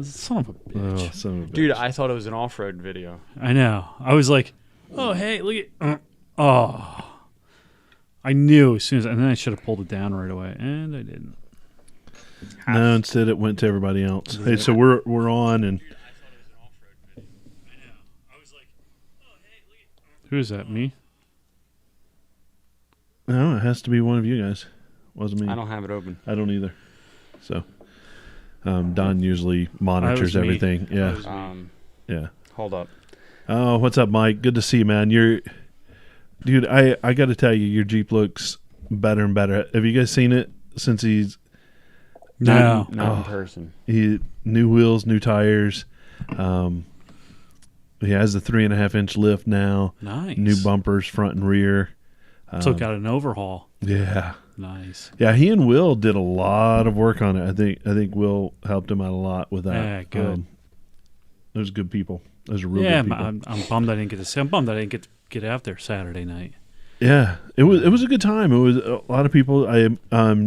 Son of a bitch. Oh, son of a bitch. Dude, I thought it was an off-road video. I know. I was like, oh, hey, look at... oh. I knew as soon as... And then I should have pulled it down right away. And I didn't. No, instead it went to everybody else. Hey, so we're on, and Who is that, me? no, it has to be one of you guys. Wasn't me. I don't have it open. I don't either. So, Don usually monitors me. everything. Yeah, yeah. Hold up. Oh, what's up, Mike? Good to see you, man. Dude, I got to tell you, your Jeep looks better and better. Have you guys seen it since he's No. Not in person. New wheels, new tires. He has the 3.5-inch lift now. Nice. New bumpers, front and rear. Took out an overhaul. Yeah. Nice. Yeah, he and Will did a lot of work on it. I think Will helped him out a lot with that. Yeah, good. Those are good people. Those are real Yeah, good people. I'm bummed I didn't get to see. I'm bummed I didn't get out there Saturday night. Yeah, it was a good time. It was a lot of people.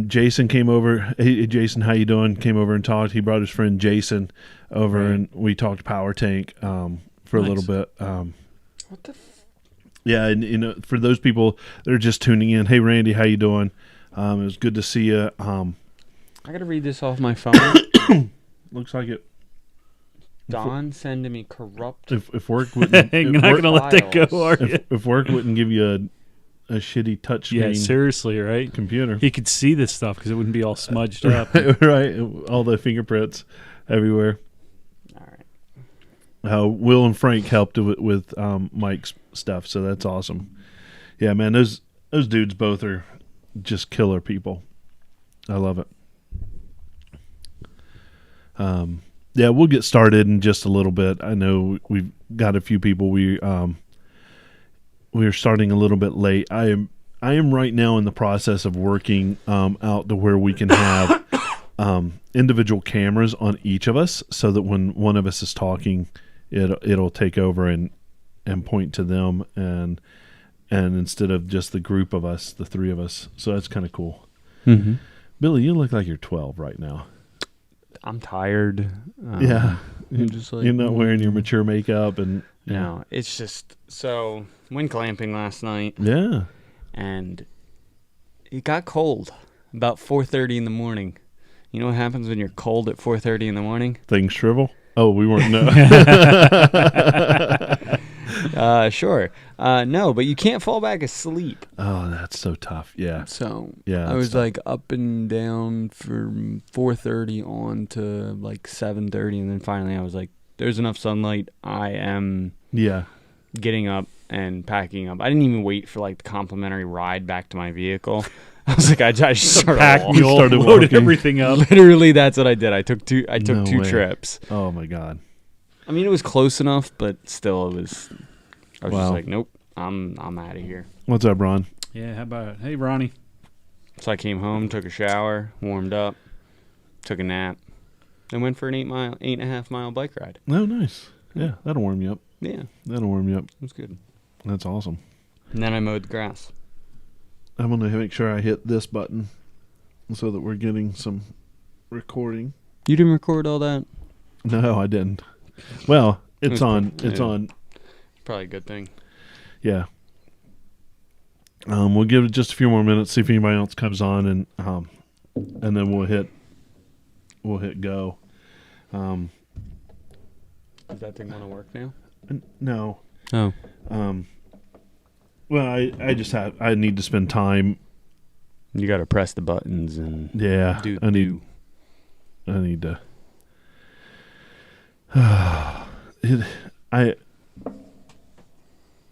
Jason came over. Hey, Jason, how you doing? Came over and talked. He brought his friend Jason over, Right. and we talked power tank for a Nice. little bit. What the Yeah, and for those people that are just tuning in, hey Randy, how you doing? It was good to see you. I got to read this off my phone. Looks like it. Don sending me corrupt. If work wouldn't, You're if not work, going to let that go, are you? if work wouldn't give you a shitty touchscreen Yeah, seriously, right? computer, He could see this stuff because it wouldn't be all smudged up. right? All the fingerprints everywhere. All right. Will and Frank helped with Mike's stuff, so that's awesome. Yeah, man, those dudes both are just killer people. I love it. Yeah, we'll get started in just a little bit. I know we've got a few people. We are starting a little bit late. I am right now in the process of working out to where we can have individual cameras on each of us, so that when one of us is talking, it'll take over and point to them, and instead of just the group of us, the three of us. So that's kind of cool. Mm-hmm. Billy, you look like you're 12 right now. I'm tired. Yeah. I'm just like, You're not wearing your mature makeup and No, it's just so went glamping last night, yeah. and it got cold about 4:30 in the morning. You know what happens when you're cold at 4:30 in the morning? Things shrivel. Oh, we weren't no. Sure. No, but you can't fall back asleep. Oh, that's so tough. Yeah. So Yeah. I was tough. like up and down from 4:30 on to like 7:30, and then finally I was like, "There's enough sunlight. I am Yeah. getting up and packing up." I didn't even wait for like the complimentary ride back to my vehicle. I was like, I just started Pack walking. mule, Started loaded walking. everything up. Literally, that's what I did. I took two No way. trips. Oh my God. I mean, it was close enough, but still, it was. I was Wow. just like, nope, I'm out of here. What's up, Ron? Yeah, how about it? Hey, Ronnie. So I came home, took a shower, warmed up, took a nap, then went for an 8.5 mile bike ride. Oh, nice. Yeah, that'll warm you up. Yeah, That'll warm you up. it was good. That's awesome. And then I mowed the grass. I'm gonna make sure I hit this button so that we're getting some recording. You didn't record all that? No, I didn't. Well, it's was on. good. It's Yeah. on. Probably a good thing. Yeah. We'll give it just a few more minutes, see if anybody else comes on, and then we'll hit go. Does that thing want to work now? No. Oh. Well, I need to spend time. You got to press the buttons and Yeah. do. I need to.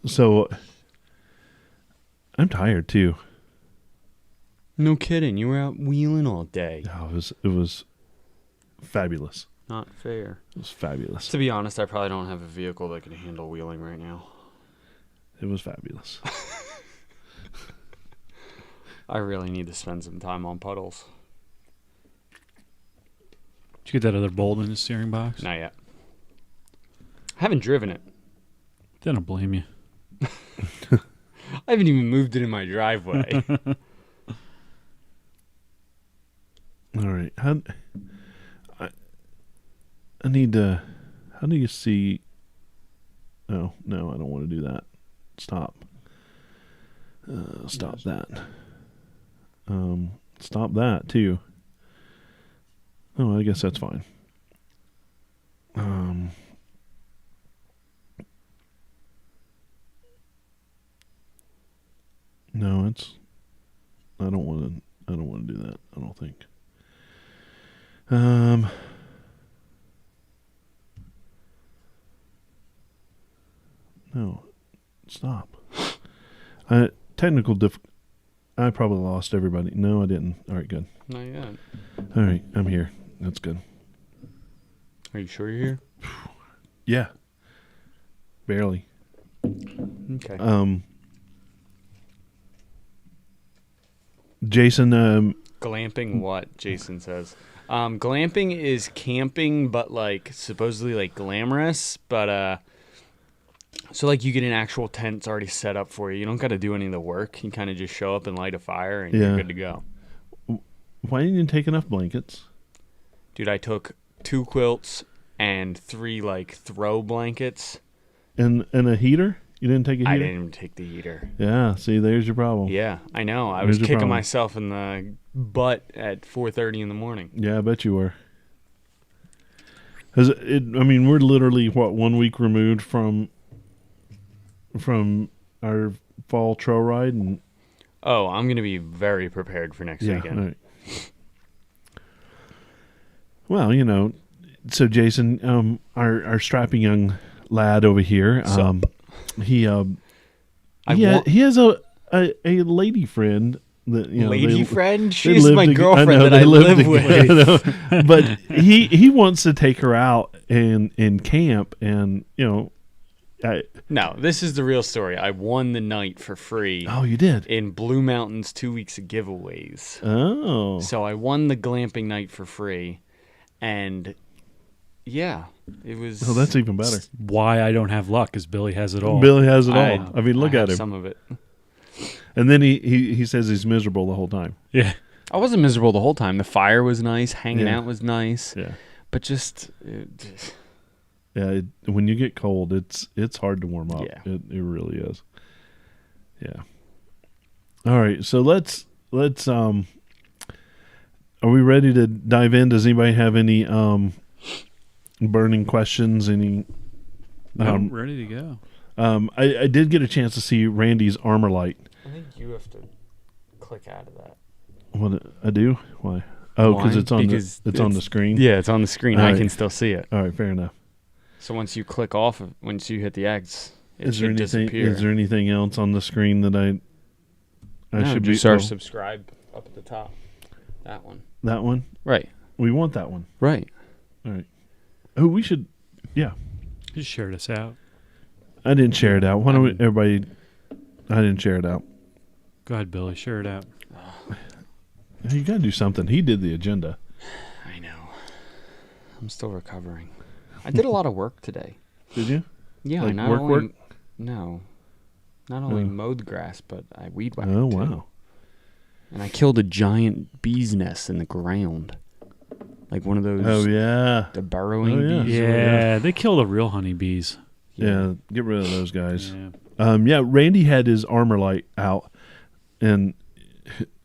So I'm tired too. No kidding. You were out wheeling all day. Oh, it was fabulous. Not fair. It was fabulous. To be honest, I probably don't have a vehicle that can handle wheeling right now. It was fabulous. I really need to spend some time on puddles. Did you get that other bolt in the steering box? Not yet. I haven't driven it. Then I don't blame you. I haven't even moved it in my driveway. All right. I need to. How do you see? Oh no, I don't want to do that. Stop. Stop that. Stop that too. Oh, I guess that's fine. No, it's. I don't want to. I don't want to do that. I don't think. No, stop. Technical I probably lost everybody. No, I didn't. All right, good. Not yet. All right, I'm here. That's good. Are you sure you're here? Yeah. Barely. Okay. Jason, Glamping what? Jason says. Glamping is camping, but like supposedly like glamorous, but so like you get an actual tent that's already set up for you. You don't got to do any of the work. You kind of just show up and light a fire and you're good to go. why didn't you take enough blankets? Dude, I took 2 quilts and 3 like throw blankets. And a heater? You didn't take a heater? I didn't even take the heater. Yeah, see, there's your problem. Yeah, I know. I There's was your kicking problem. myself in the butt at 4:30 in the morning. Yeah, I bet you were. I mean, we're literally, 1 week removed from our fall trail ride? And Oh, I'm going to be very prepared for next weekend. All right. Well, so Jason, our strapping young lad over here, he has a lady friend that Lady friend? they She's live my toge- girlfriend know, that they I live together. with. I know. But he wants to take her out and camp, and No, this is the real story. I won the night for free oh, you did? in Blue Mountains 2 weeks of giveaways. Oh, So I won the glamping night for free, and yeah, it was. well, that's even better. Why I don't have luck is Billy has it all. Billy has it all. I mean, look I at have him. Some of it. And then he says he's miserable the whole time. Yeah. I wasn't miserable the whole time. The fire was nice. Hanging Yeah. out was nice. Yeah. But just. Yeah, when you get cold, it's hard to warm up. Yeah. It really is. Yeah. All right, so let's are we ready to dive in? Does anybody have any burning questions? Any? I'm ready to go. I did get a chance to see Randy's armor light. I think you have to click out of that. What I do? Why? Oh, Why? it's on Because it's on the screen. Yeah, it's on the screen. All I right. can still see it. All right, fair enough. So once you click off, once you hit the X, it Is there should anything? disappear. Is there anything else on the screen that I no, should be? just our oh, subscribe up at the top. That one. that one. Right. We want that one. Right. All right. Oh, we should. Yeah. Just shared us out. I didn't share it out. Why don't everybody? I didn't share it out. Go ahead, Billy. Share it out. You got to do something. He did the agenda. I know. I'm still recovering. I did a lot of work today. Did you? Yeah, Like not work only work? no, not only Oh. mowed the grass, but I weed whacked. Oh too. wow. And I killed a giant bee's nest in the ground, like one of those. Oh yeah. The burrowing Oh, yeah. bees. Yeah, they kill the real honeybees. Yeah. Get rid of those guys. Yeah. Yeah. Randy had his armor light out, and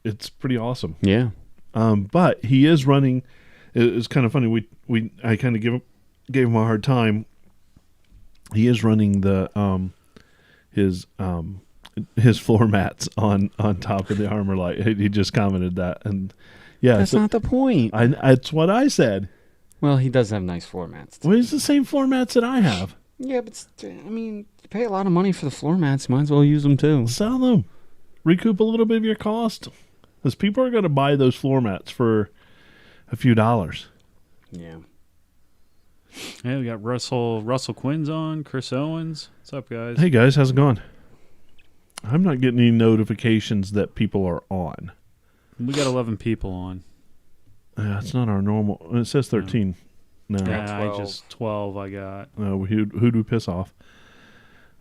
it's pretty awesome. Yeah. But he is running. It's kind of funny. I kind of gave him a hard time. He is running the his floor mats on top of the armor light. He just commented that, and yeah, That's not the point. that's what I said. Well, he does have nice floor mats. Well, it's the same floor mats that I have. Yeah, but I mean, you pay a lot of money for the floor mats. You might as well use them too. Sell them, recoup a little bit of your cost, because people are going to buy those floor mats for a few dollars. Yeah. Yeah, we got Russell Quinn's on, Chris Owens. What's up, guys? Hey guys, how's it going? I'm not getting any notifications that people are on. We got 11 people on. It's not our normal. It says 13. No. Yeah, 12. I just 12 I got. Who do we piss off?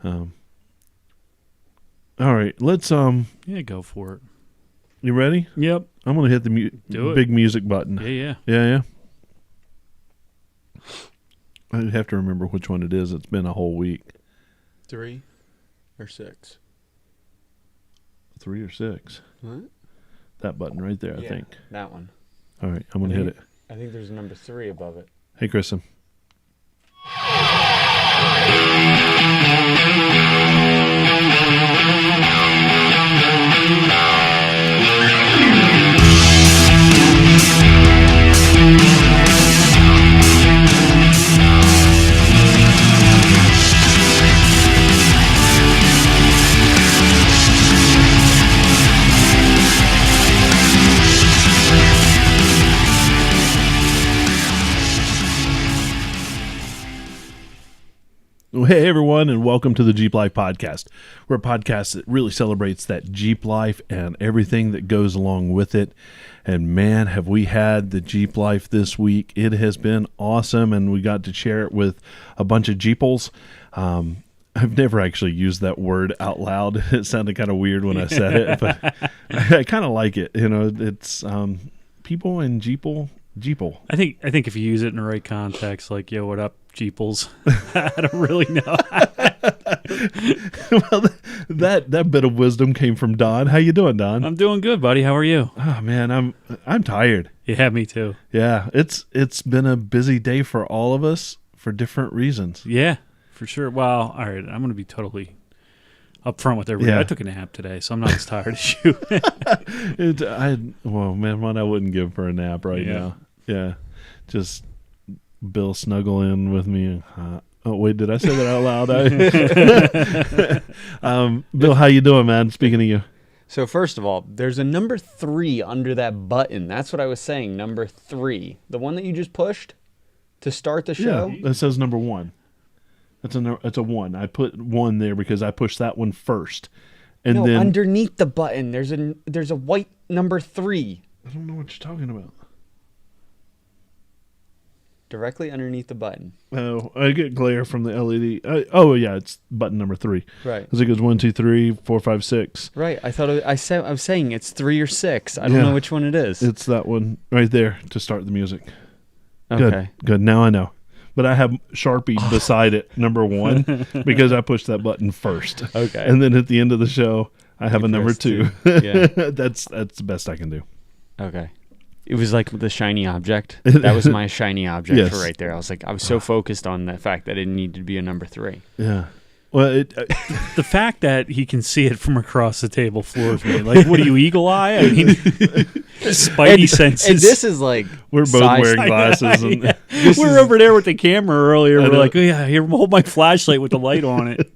All right, let's Yeah, go for it. You ready? Yep. I'm gonna hit the Do it. big music button. Yeah, yeah. Yeah. I have to remember which one it is. It's been a whole week. 3 or 6? 3 or 6. What? That button right there, I think. That one. All right, I'm going to hit it. I think there's a number 3 above it. Hey, Kristen. Hey everyone, and welcome to the Jeep Life Podcast. We're a podcast that really celebrates that Jeep life and everything that goes along with it. And man, have we had the Jeep life this week. It has been awesome, and we got to share it with a bunch of Jeeples. I've never actually used that word out loud. It sounded kind of weird when I said it, but I kind of like it. You know, it's people and Jeeple. I think if you use it in the right context, like, yo, what up, Jeeples? I don't really know. Well, that bit of wisdom came from Don. How you doing, Don? I'm doing good, buddy. How are you? Oh man, I'm tired. Yeah, me too. Yeah, it's been a busy day for all of us for different reasons. Yeah, for sure. Well, all right, I'm going to be totally upfront with everybody. Yeah. I took a nap today, so I'm not as tired as you. Well, man, one I wouldn't give for a nap right now. Yeah, just Bill snuggle in with me. Oh wait, did I say that out loud? Bill, how you doing, man? Speaking of you. So first of all, there's a number 3 under that button. That's what I was saying, number 3. The one that you just pushed to start the show? Yeah, that says number 1. That's a 1. I put 1 there because I pushed that one first. And no, then underneath the button, there's a white number 3. I don't know what you're talking about. Directly underneath the button. Oh, I get glare from the LED. Yeah, it's button number 3. Right. Because it goes 1, 2, 3, 4, 5, 6. Right. I was saying it's 3 or 6. I don't know which one it is. It's that one right there to start the music. Okay. Good. Now I know. But I have Sharpie beside it, number 1, because I pushed that button first. Okay. And then at the end of the show, I have a number 2. Yeah. That's the best I can do. Okay. It was like the shiny object. That was my shiny object Yes. for right there. I was so focused on the fact that it needed to be a number 3. Yeah. Well, The fact that he can see it from across the table floors me. Like, what are you, eagle eye? I mean, spidey senses. And this is like we're both size- wearing glasses. And Yeah. We were over there with the camera earlier. We're like, oh yeah, here, hold my flashlight with the light on it.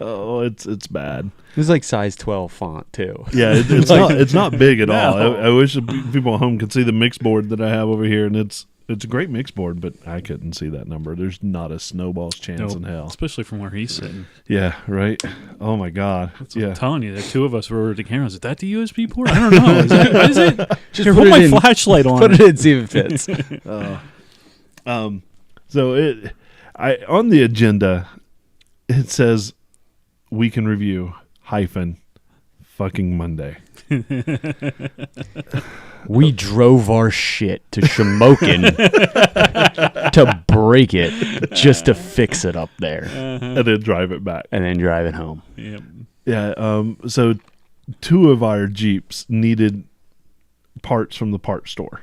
oh, it's bad. It was like size 12 font too. Yeah, it's not big at all. No. I wish the people at home could see the mix board that I have over here, and it's a great mix board, but I couldn't see that number. There's not a snowball's chance in hell. Especially from where he's sitting. Yeah, right. Oh my God. I'm telling you, the two of us were over at the camera. Is that the USB port? I don't know. What is it? Just Here, put hold it my in. flashlight on. Put it in, see if it fits. So on the agenda, it says week in review -fucking Monday. We drove our shit to Shamokin to break it just to fix it up there And then drive it back. and then drive it home. Yep. Yeah. So 2 of our Jeeps needed parts from the part store.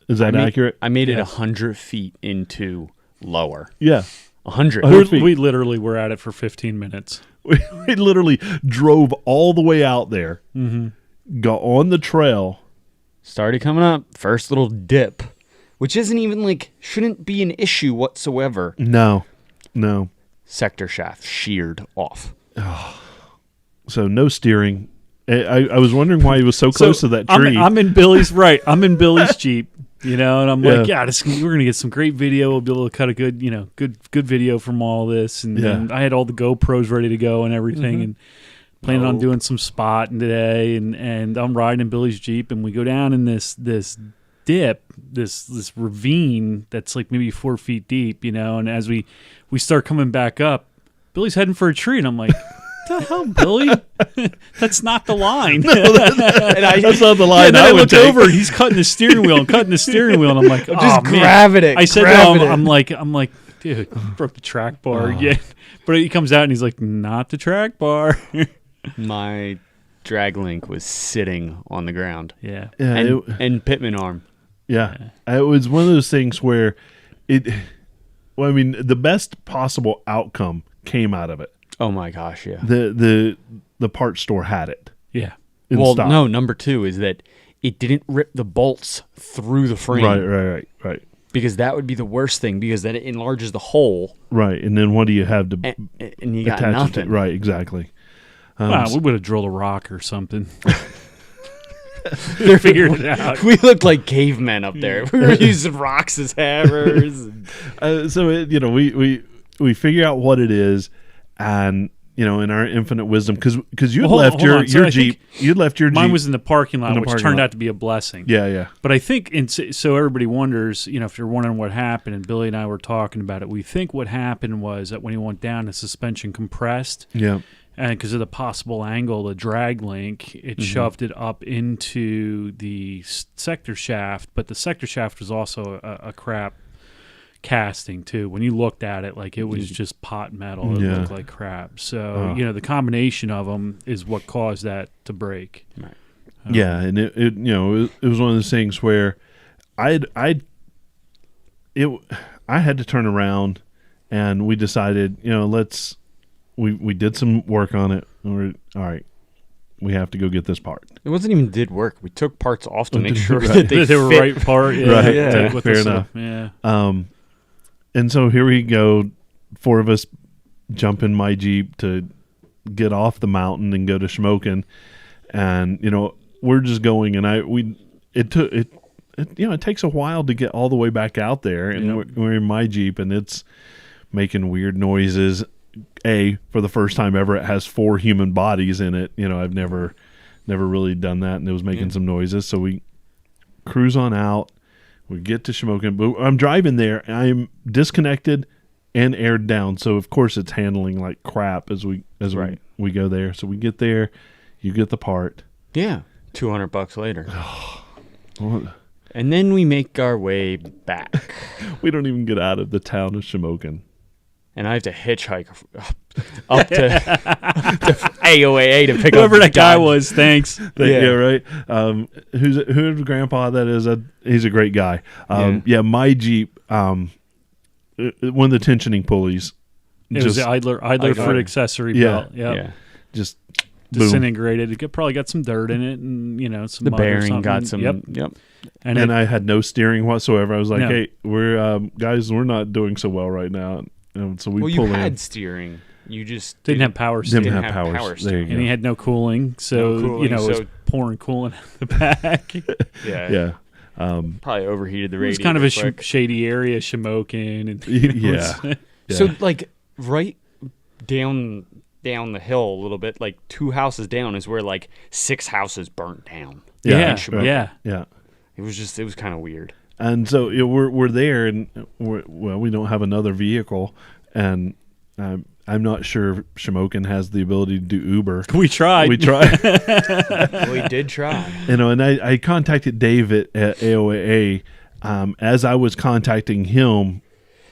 Is that accurate? I made it Yes. 100 feet into lower. Yeah. 100. 100 feet. We literally were at it for 15 minutes. We literally drove all the way out there, got on the trail. Started coming up. First little dip, which isn't even shouldn't be an issue whatsoever. No. Sector shaft sheared off. So no steering. I was wondering why he was so close to that tree. I'm in Billy's Jeep, and I'm like, we're gonna get some great video. We'll be able to cut a good video from all this. And I had all the GoPros ready to go and everything, and planning on doing some spotting today. And I'm riding in Billy's Jeep, and we go down in this dip, this ravine that's like maybe 4 feet deep, And as we start coming back up, Billy's heading for a tree, and I'm like, the hell, Billy? That's not the line. That's not the line. And then I look over, and he's cutting the steering wheel, and I'm like, just grab it. I said to him, I'm like, dude, you broke the track bar again. But he comes out and he's like, not the track bar. My drag link was sitting on the ground. Yeah. And Pittman arm. Yeah. It was one of those things where the best possible outcome came out of it. Oh my gosh, yeah. The parts store had it. Yeah. Well, no, number 2 is that it didn't rip the bolts through the frame. Right. Because that would be the worst thing, because then it enlarges the hole. Right, and then what do you have to and you got nothing. Right, exactly. We would have drilled a rock or something. They figured it out. We looked like cavemen up there. We were using rocks as hammers. We figure out what it is, and in our infinite wisdom, because you left your Jeep. You left your Jeep. Mine was in the parking lot, which turned out to be a blessing. Yeah. But I think, so everybody wonders, if you're wondering what happened, and Billy and I were talking about it, we think what happened was that when he went down, the suspension compressed. Yeah. And because of the possible angle, the drag link, it shoved it up into the sector shaft. But the sector shaft was also a crap casting too. When you looked at it, like it was just pot metal. It looked like crap. So the combination of them is what caused that to break. Right. Yeah, and it was one of those things where I had to turn around, and we decided we did some work on it. And we're all right. We have to go get this part. It wasn't even did work. We took parts off to make sure that they were right part. Yeah, right. Yeah. Fair enough. Yeah. And so here we go. 4 of us jump in my Jeep to get off the mountain and go to Shamokin. And we're just going, and it takes a while to get all the way back out there, and we're in my Jeep, and it's making weird noises. For the first time ever, it has 4 human bodies in it. I've never really done that, and it was making some noises. So we cruise on out. We get to Shamokin, but I'm driving there, and I'm disconnected and aired down. So of course it's handling like crap as we go there. So we get there, you get the part. Yeah, $200 later. And then we make our way back. We don't even get out of the town of Shamokin. And I have to hitchhike up to AOAA to pick whoever up that guy was. Thanks. Yeah, right. Who's grandpa that is? He's a great guy. My Jeep, one of the tensioning pulleys. It was the idler foot accessory belt. Yeah. Just disintegrated. It probably got some dirt in it, and some the mud bearing got some. Yep. And I had no steering whatsoever. I was like, hey, we're guys, we're not doing so well right now. So we pull in. You had steering. You just didn't have power steering. Didn't have power steering. And he had no cooling, so it was pouring coolant out the back. Yeah. Probably overheated the radiator. It was kind of a shady area, Shamokin. And So like right down the hill a little bit, like 2 houses down is where like 6 houses burnt down. Yeah. It was kind of weird. And so we're there, and we don't have another vehicle, and I'm not sure Shamokin has the ability to do Uber. We tried. We did try. And I contacted Dave at AOAA as I was contacting him,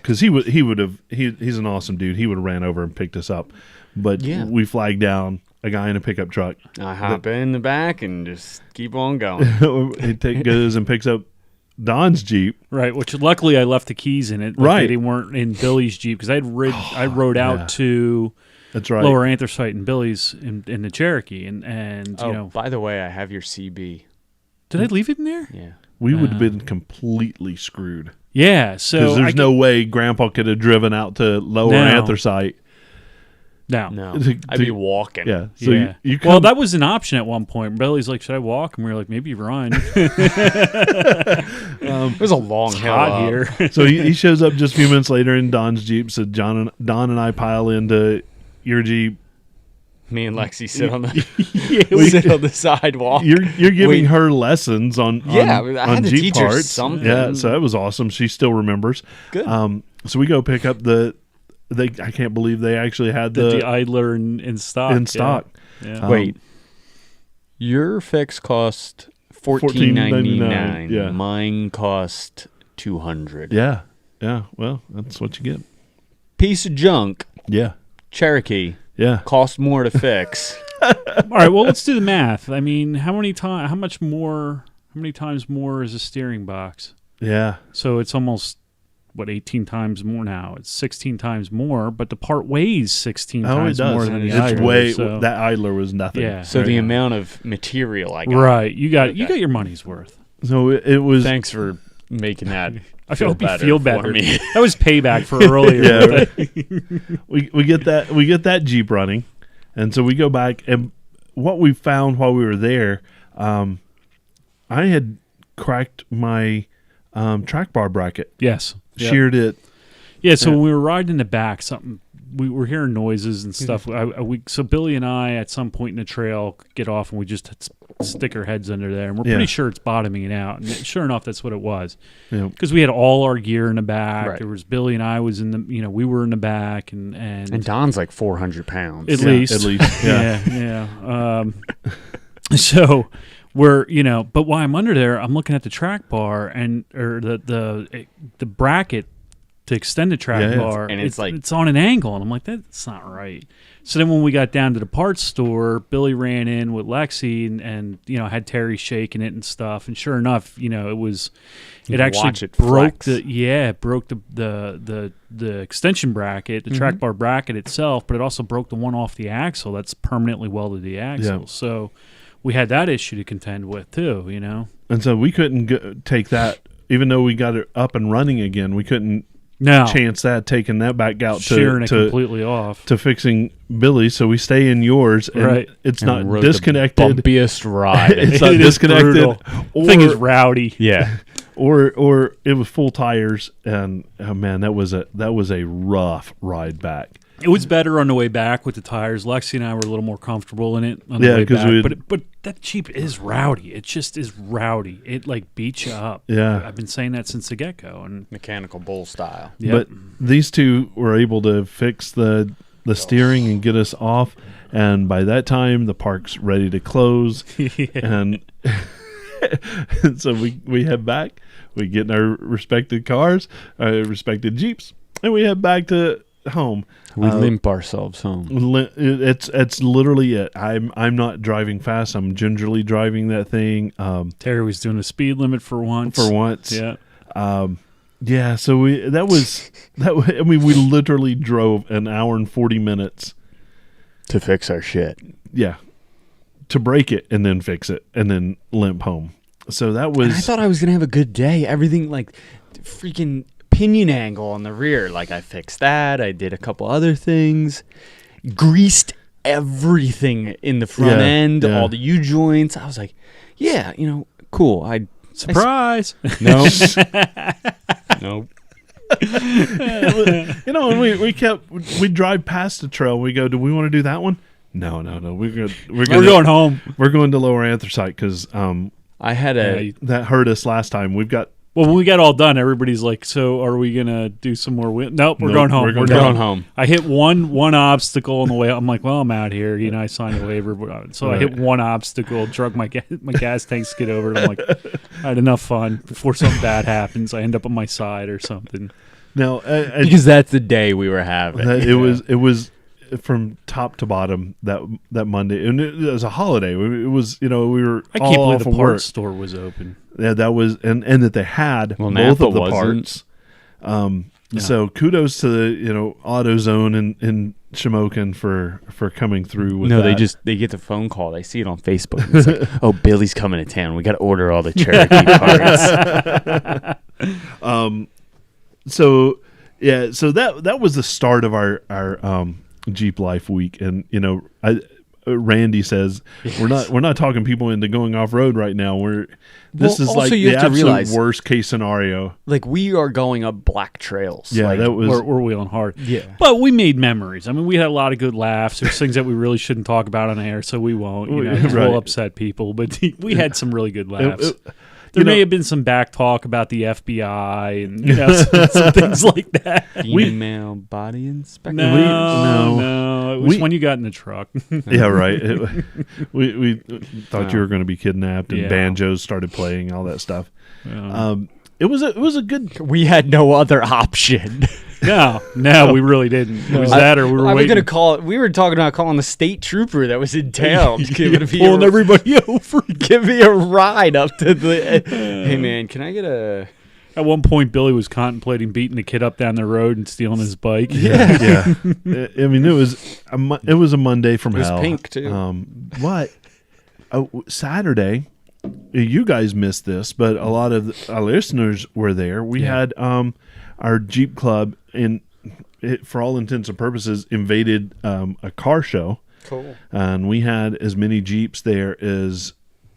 because he's an awesome dude. He would have ran over and picked us up, but we flagged down a guy in a pickup truck. I hop in the back and just keep on going. He goes and picks up Don's Jeep, right? Which luckily I left the keys in it. Right, they weren't in Billy's Jeep, because I rode out to Lower Anthracite and Billy's in the Cherokee, and by the way, I have your CB. Did I leave it in there? Yeah, we would have been completely screwed. Yeah, so because there's no way Grandpa could have driven out to Lower Anthracite. No. I'd be walking. Yeah. So you well, that was an option at one point. Billy's like, should I walk? And we were like, maybe run. It was a long hill hot here. So he shows up just a few minutes later in Don's Jeep. So Don and I pile into your Jeep. Me and Lexi sit on the sidewalk. You're giving her lessons on I had to Jeep teach parts. her something. Yeah, so that was awesome. She still remembers. Good. So we go pick up the I can't believe they actually had the idler in stock. In stock. Yeah. Wait, your fix cost $14.99. Yeah. Mine cost $200. Yeah. Yeah. Well, that's what you get. Piece of junk. Yeah. Cherokee. Yeah. Cost more to fix. All right. Well, let's do the math. I mean, how many times more is a steering box? Yeah. So it's almost 18 times more now. It's 16 times more, but the part weighs 16 times more than the idler. That idler was nothing. Yeah. So the amount of material I got. Right. You got your money's worth. So it was. Thanks for making that. I hope you feel better. For me. That was payback for earlier. Yeah. Right. we get that Jeep running, and so we go back, and what we found while we were there, I had cracked my track bar bracket. Yes. Yep. Sheared it. Yeah, so when we were riding in the back, we were hearing noises and stuff. So Billy and I, at some point in the trail, get off and we just stick our heads under there, and we're pretty sure it's bottoming it out. And sure enough, that's what it was. Because we had all our gear in the back. Right. There was Billy and I was in the, we were in the back, and Don's like 400 pounds at least. Yeah. So. But while I'm under there, I'm looking at the track bar or the bracket to extend the track bar, and it's on an angle, and I'm like, that's not right. So then when we got down to the parts store, Billy ran in with Lexi and had Terry shaking it and stuff, and sure enough, it actually broke the extension bracket, the track bar bracket itself, but it also broke the one off the axle that's permanently welded to the axle. Yeah. So we had that issue to contend with too, And so we couldn't take that, even though we got it up and running again. We couldn't chance that, taking that back out shearing it completely off to fixing Billy. So we stay in yours, and it's not disconnected. The bumpiest ride. It's not disconnected. The thing is rowdy. Yeah. Or it was full tires, and oh man, that was a rough ride back. It was better on the way back with the tires. Lexi and I were a little more comfortable in it on the way back. But that Jeep is rowdy. It just is rowdy. It beats you up. Yeah. I've been saying that since the get-go. And mechanical bull style. Yep. But these two were able to fix the steering and get us off. And by that time, the park's ready to close. And so we head back. We get in our respected cars, respected Jeeps, and we head back to home. We limp ourselves home. It's literally it. I'm not driving fast. I'm gingerly driving that thing. Terry was doing a speed limit for once. Yeah. Yeah. So we literally drove an hour and 40 minutes to fix our shit. Yeah. To break it and then fix it and then limp home. So that was. And I thought I was gonna have a good day. Everything freaking pinion angle on the rear. I fixed that. I did a couple other things. Greased everything in the front end, all the U-joints. I was like, yeah, cool. Surprise. Nope. Nope. we drive past the trail. We go, do we want to do that one? No. We're going home. We're going to Lower Anthracite because I had that hurt us last time. When we got all done, everybody's like, so are we going to do some more? Nope, we're going home. We're going home. I hit one obstacle on the way. I'm like, well, I'm out here. I signed a waiver. So I hit one obstacle, drug my gas tank skid over. And I'm like, I had enough fun before something bad happens. I end up on my side or something. Now, because that's the day we were having. It was from top to bottom that Monday, and it was a holiday. It was, we were. I can't believe the parts store was open. Yeah, that was, and that they had both Napa of the parts. So kudos to the AutoZone in Shamokin for coming through with that. they get the phone call. They see it on Facebook. It's like, oh, Billy's coming to town. We got to order all the Cherokee parts. So that was the start of our Jeep Life week, and Randy says we're not talking people into going off road right now. This is like the absolute worst case scenario. We are going up black trails. Yeah, that was we're wheeling hard. Yeah, but we made memories. I mean, we had a lot of good laughs. There's things that we really shouldn't talk about on air, so we won't. We'll upset people. But we had some really good laughs. There may have been some back talk about the FBI and some things like that. Female body inspector. No. It was when you got in the truck. Yeah, right. We thought you were going to be kidnapped, and banjos started playing, all that stuff. It was a good. We had no other option. No, we really didn't. It was that, or we were waiting. I was going to call it. We were talking about calling the state trooper that was in town. Pulling everybody over. Give me a ride up to the. Hey man, can I get a? At one point, Billy was contemplating beating the kid up down the road and stealing his bike. Yeah. I mean, it was a Monday from hell. It was pink too. What? Saturday. You guys missed this, but a lot of our listeners were there. We had our Jeep Club, for all intents and purposes, invaded a car show. Cool. And we had as many Jeeps there as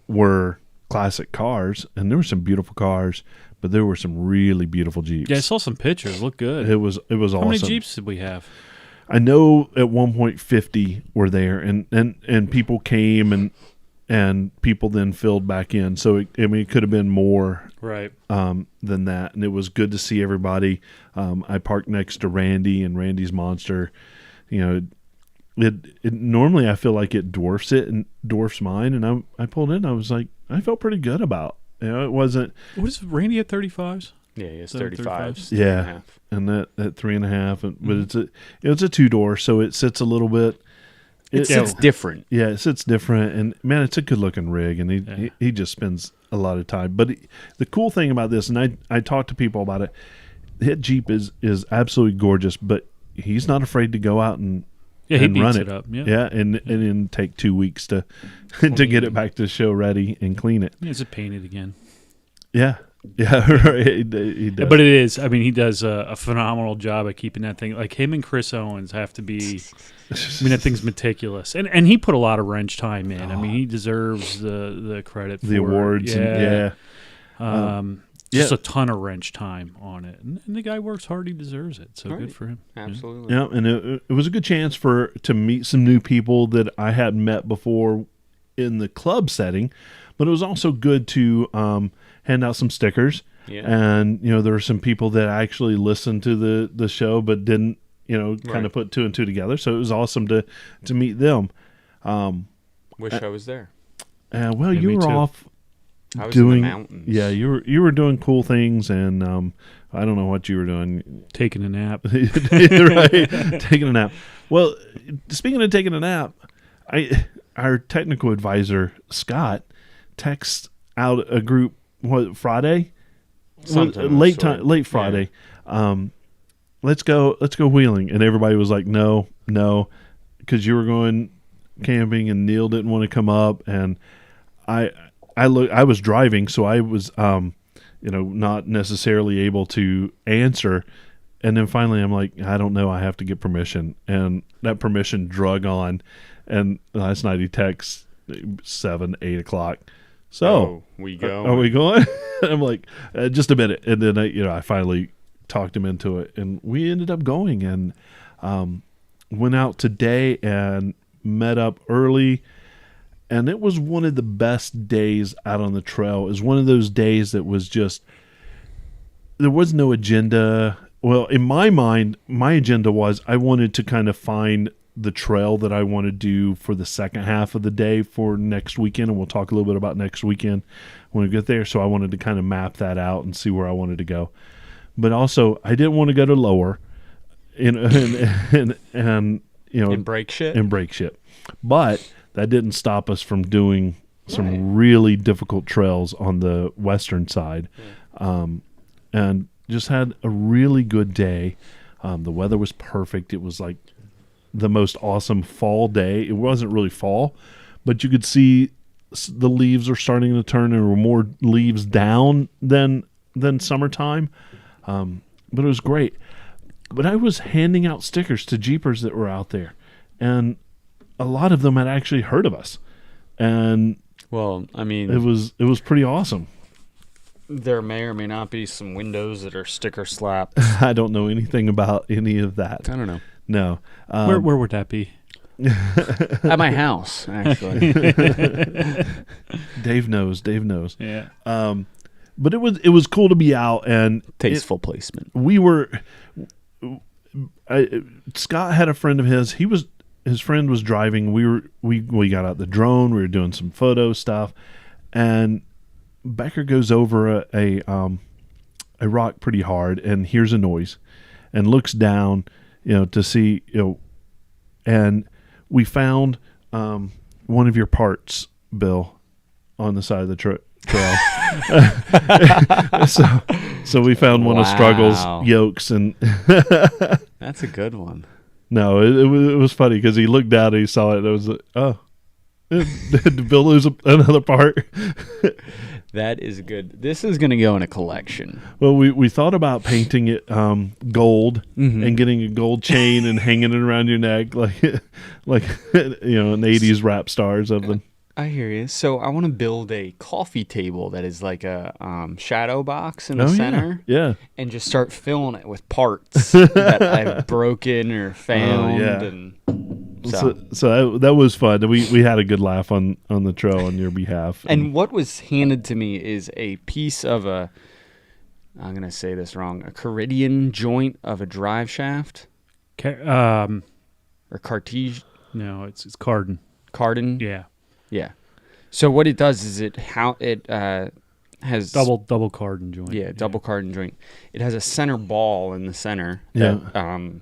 were classic cars, and there were some beautiful cars, but there were some really beautiful Jeeps. Yeah, I saw some pictures. Looked good. It was awesome. How many Jeeps did we have? I know at one point 50 were there, and people came and people then filled back in. So it could have been more than that, and it was good to see everybody. I parked next to Randy and Randy's Monster. It normally I feel like it dwarfs mine, and I pulled in. I was like, I felt pretty good about. It wasn't. What is Randy at 35s? Yeah, he has 35s. Yeah, and that 3.5, but it's a 2-door, so it sits a little bit. It sits different. Yeah, it sits different, and man, it's a good looking rig, and he just spends a lot of time. But the cool thing about this, and I talk to people about it, that Jeep is absolutely gorgeous, but he's not afraid to go out and he beats run it up. And then take 2 weeks to get it back to show ready and clean it. Is it painted again? Yeah, right. He does. But it is. I mean, he does a phenomenal job at keeping that thing. Like him and Chris Owens have to be. I mean, that thing's meticulous, and he put a lot of wrench time in. I mean, he deserves the credit for the awards. Just a ton of wrench time on it, and the guy works hard. He deserves it. So good for him. Absolutely. Yeah, and it was a good chance to meet some new people that I hadn't met before in the club setting, but it was also good to hand out some stickers. Yeah. And there were some people that actually listened to the show but didn't kind of put 2 and 2 together. So it was awesome to meet them. Wish I was there. Well, you were off. I was in the mountains. Yeah, you were doing cool things, and I don't know what you were doing. Taking a nap. Right, taking a nap. Well, speaking of taking a nap, our technical advisor Scott texts out a group Friday, late Friday. Yeah. Let's go wheeling, and everybody was like, no, because you were going camping, and Neil didn't want to come up, and I was driving, so I was, not necessarily able to answer. And then finally I'm like, I don't know, I have to get permission. And that permission drug on. And last night he texts 7, 8 o'clock. So we go. Are we going? I'm like, just a minute. And then I finally talked him into it, and we ended up going, and went out today and met up early. And it was one of the best days out on the trail. It was one of those days that was just, there was no agenda. Well, in my mind, my agenda was I wanted to kind of find the trail that I want to do for the second half of the day for next weekend. And we'll talk a little bit about next weekend when we get there. So I wanted to kind of map that out and see where I wanted to go. But also, I didn't want to go to lower and break shit. And break shit. But that didn't stop us from doing some really difficult trails on the western side. And just had a really good day. The weather was perfect. It was like the most awesome fall day. It wasn't really fall, but you could see the leaves are starting to turn, and there were more leaves down than summertime. But it was great. But I was handing out stickers to Jeepers that were out there, and a lot of them had actually heard of us, and I mean, it was pretty awesome. There may or may not be some windows that are sticker slapped. I don't know anything about any of that. I don't know. No. Where would that be? At my house, actually. Dave knows. Yeah. But it was cool to be out and Tasteful placement. We were. Scott had a friend of his. His friend was driving. We got out the drone. We were doing some photo stuff, and Becker goes over a rock pretty hard and hears a noise, and looks down, to see, and we found one of your parts, Bill, on the side of the trail. so we found one of Struggle's yokes, and that's a good one. No, it was funny because he looked down and he saw it, and it was like, oh, did Bill lose another part? That is good. This is going to go in a collection. Well, we thought about painting it gold and getting a gold chain and hanging it around your neck like an 80s rap star or something. I hear you. So I want to build a coffee table that is like a shadow box in the center. Yeah. And just start filling it with parts that I've broken or found. And so that was fun. We had a good laugh on the trail on your behalf. And what was handed to me is a piece of I'm going to say this wrong, a Caridian joint of a drive shaft. Or Cartesian. No, it's Cardan. Cardan? Yeah. Yeah. So what it does is it has double Cardan joint. Yeah, double Cardan joint. It has a center ball in the center that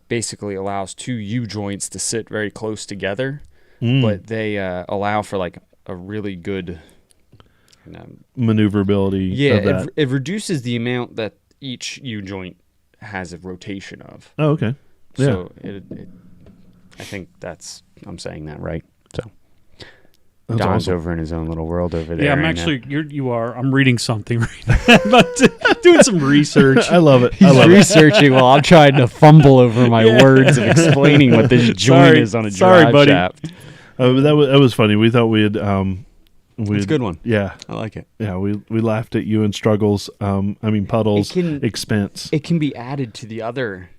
basically allows two U joints to sit very close together, but they allow for like a really good maneuverability. Yeah, it reduces the amount that each U joint has a rotation of. Oh, okay. Yeah. So I think I'm saying that right. So. That's Don's awesome. over in his own little world over there. Yeah, I'm right actually. You are. I'm reading something right now. I'm doing some research. I love it. He's researching while I'm trying to fumble over my words of explaining what this joint is on a drive buddy. shaft. That was funny. We thought we'd. It's a good one. Yeah, I like it. Yeah, we laughed at you and Struggles. Puddles expense. It can be added to the other.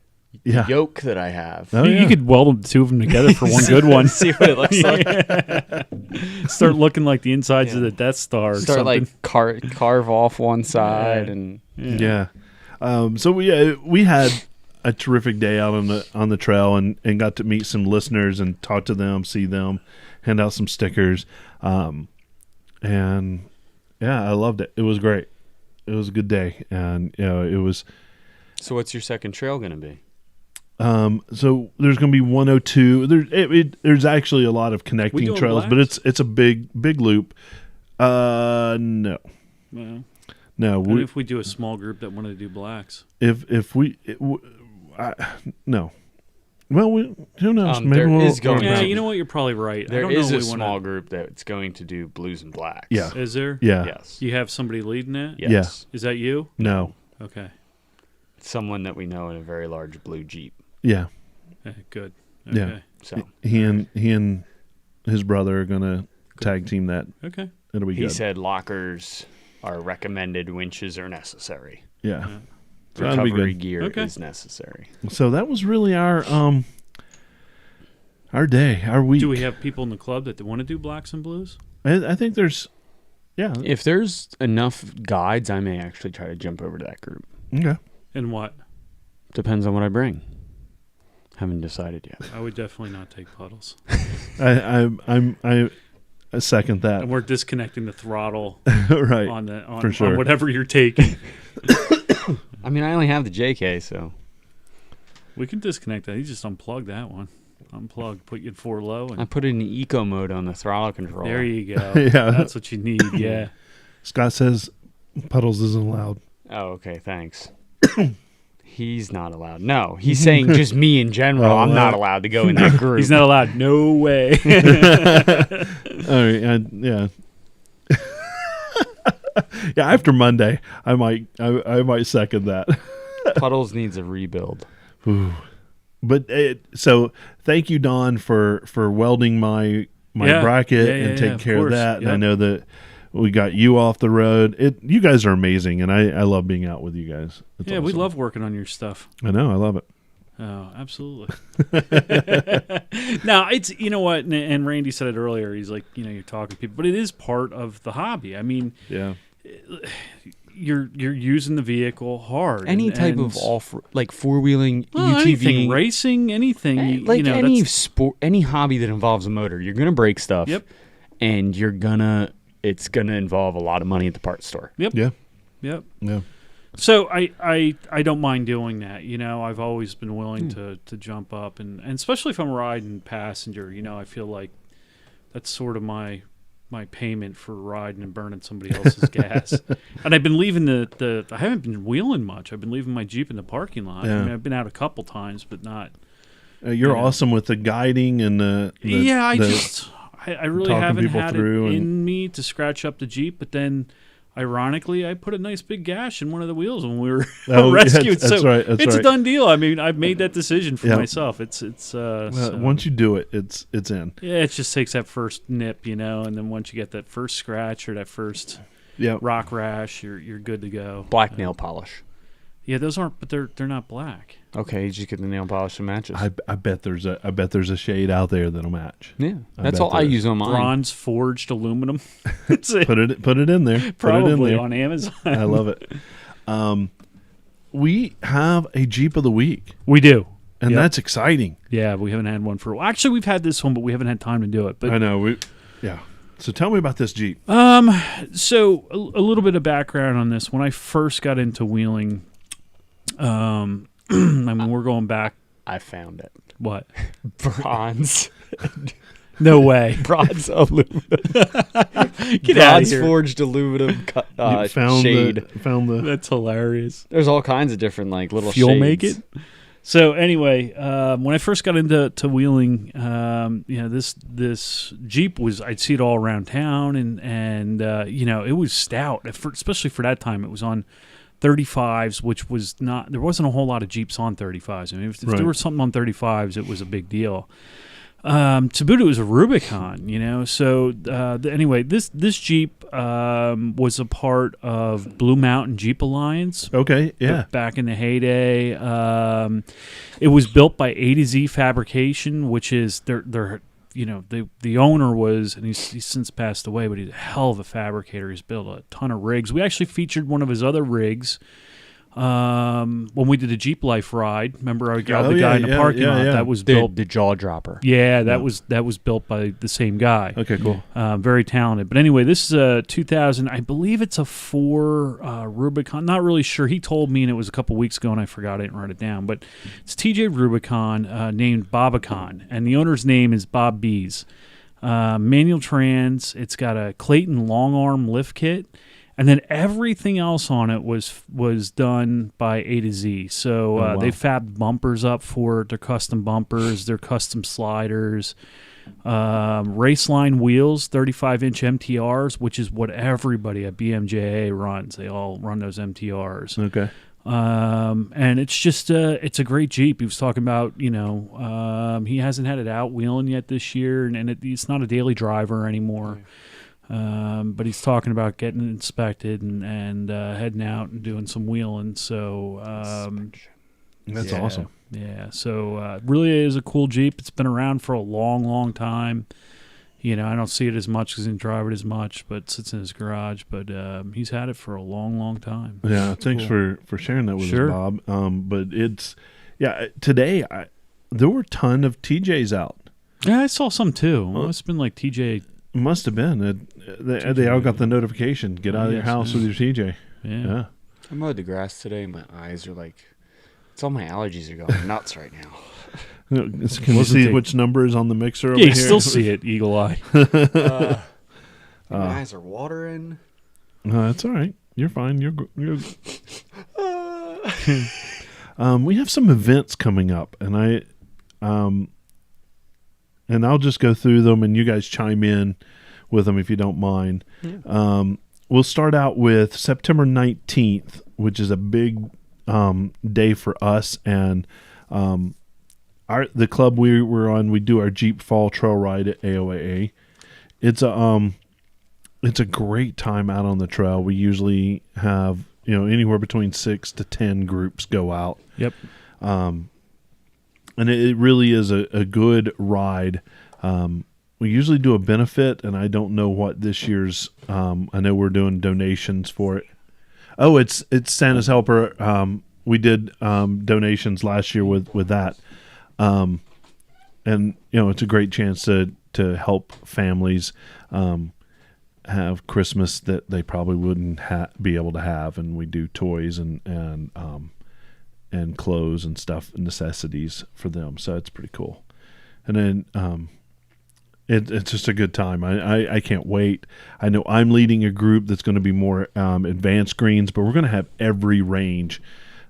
Yeah. Yoke that I have. Oh, You could weld the two of them together for one good one. See what it looks like. Start looking like the insides of the Death Star. Start something. like carve off one side and So we had a terrific day out on the trail and got to meet some listeners and talk to them, see them, hand out some stickers, and I loved it. It was great. It was a good day, and it was. So what's your second trail going to be? So there's going to be 102. There's actually a lot of connecting trails, but it's a big loop. No. Well, no. If we do a small group that want to do blacks, no. Well, who knows? Maybe you know what? You're probably right. There is a small group that's going to do blues and blacks. Yeah. Is there? Yeah. Yes. You have somebody leading it? Yes. Yeah. Is that you? No. Okay. Someone that we know in a very large blue Jeep. Yeah. Good. Okay. Yeah. So he and his brother are gonna tag team that. Okay. It'll be good. He said lockers are recommended, winches are necessary. Yeah. So that'll be Recovery good. gear Okay. is necessary. So that was really our day, our week. Do we have people in the club that want to do blacks and blues? I think there's. Yeah. If there's enough guides, I may actually try to jump over to that group. Okay. And what? Depends on what I bring. Haven't decided yet. I would definitely not take puddles. I second that. And we're disconnecting the throttle right. on sure. on whatever you're taking. I mean, I only have the JK, so We can disconnect that. You just unplug that one. Unplug, put you in 4 low. And I put it in eco mode on the throttle control. there you go. Yeah. That's what you need. Yeah. Scott says Puddles isn't allowed. Oh, okay, thanks. He's not allowed. No, he's saying just me in general. I'm not allowed to go in that group. He's not allowed. No way. All right. Yeah. Yeah. After Monday, I might second that. Puddles needs a rebuild. Ooh. But so thank you, Don, for welding my bracket and taking care of that. Yep. And I know that we got you off the road. You guys are amazing, and I love being out with you guys. It's we awesome. love working on your stuff. I know. I love it. Oh, absolutely. Now, it's, you know what, and Randy said it earlier, he's like, you're talking to people, but it is part of the hobby. I mean, Yeah. you're using the vehicle hard. Any type of like four-wheeling, UTV, anything, racing, anything. Like any sport, any hobby that involves a motor, you're gonna break stuff. Yep. And it's gonna involve a lot of money at the parts store. Yep. Yeah. Yep. Yeah. So I don't mind doing that. I've always been willing to jump up, and especially if I'm riding passenger. I feel like that's sort of my payment for riding and burning somebody else's gas. And I've been leaving I haven't been wheeling much. I've been leaving my Jeep in the parking lot. Yeah. I mean, I've been out a couple times, but not. You're awesome with the guiding and I really haven't had it and in me to scratch up the Jeep, but then ironically I put a nice big gash in one of the wheels when we were rescued. That's right. It's a done deal. I mean, I've made that decision for myself. Once you do it, it's in. Yeah, it just takes that first nip, and then once you get that first scratch or that first rock rash, you're good to go. Black nail polish. Yeah, those aren't, but they're not black. Okay, you just get the nail polish that matches. I bet there's a shade out there that'll match. Yeah, that's all I use on mine. Bronze forged aluminum. Put it in there. Probably put it in there. On Amazon. I love it. We have a Jeep of the week. We do. And that's exciting. Yeah, we haven't had one for a while. Actually, we've had this one, but we haven't had time to do it. But I know. So tell me about this Jeep. So a little bit of background on this. When I first got into wheeling, I mean, we're going back. I found it. What? Bronze. No way. Bronze aluminum. Get out of here. Forged aluminum shade. Found the. That's hilarious. There's all kinds of different little Fuel shades. make it. So anyway, when I first got into wheeling, this Jeep I'd see it all around town, and it was stout, especially for that time. It was on 35s, which was not. There wasn't a whole lot of Jeeps on 35s. I mean, if there was something on 35s, it was a big deal. To boot, it was a Rubicon, So anyway, this Jeep was a part of Blue Mountain Jeep Alliance. Okay, yeah. Back in the heyday, it was built by A to Z Fabrication, which is the owner was, and he's since passed away, but he's a hell of a fabricator. He's built a ton of rigs. We actually featured one of his other rigs. When we did a Jeep Life ride, remember I got the guy in the parking lot that was built the jaw dropper. Yeah, that was built by the same guy. Okay, cool. Very talented. But anyway, this is a 2000. I believe it's a 4 Rubicon. Not really sure. He told me, and it was a couple weeks ago, and I forgot. I didn't write it down. But it's TJ Rubicon named Bobicon, and the owner's name is Bob Bees. Manual trans. It's got a Clayton long arm lift kit. And then everything else on it was done by A to Z. So they fabbed bumpers up for it, their custom bumpers, their custom sliders, raceline wheels, 35-inch MTRs, which is what everybody at BMJA runs. They all run those MTRs. Okay. And it's just it's a great Jeep. He was talking about, he hasn't had it out wheeling yet this year, and it's not a daily driver anymore. But he's talking about getting it inspected and heading out and doing some wheeling. So that's awesome. Yeah. So really is a cool Jeep. It's been around for a long, long time. I don't see it as much because he didn't drive it as much, but it sits in his garage. But he's had it for a long, long time. Yeah. Thanks for sharing that with us, Bob. But today there were a ton of TJs out. Yeah, I saw some too. Well, it's been like TJ. Must have been. They all got the notification. Get out of your house with your TJ. Yeah. I mowed the grass today. And my eyes are it's all my allergies are going nuts right now. Can you see which number is on the mixer over here? Yeah, you still see it, eagle eye. My eyes are watering. No, that's all right. You're fine. You're we have some events coming up, and I'll just go through them, and you guys chime in with them if you don't mind. Yeah. We'll start out with September 19th, which is a big day for us, and the club we were on, we do our Jeep Fall Trail Ride at AOAA. It's a great time out on the trail. We usually have anywhere between 6 to 10 groups go out. Yep. And it really is a good ride. we usually do a benefit, and I don't know what this year's. I know we're doing donations for it. Oh, it's Santa's Helper. We did donations last year with that, and it's a great chance to help families have Christmas that they probably wouldn't be able to have, and we do toys and clothes and stuff, necessities for them. So it's pretty cool. And then it's just a good time. I can't wait. I know I'm leading a group that's going to be more advanced greens, but we're going to have every range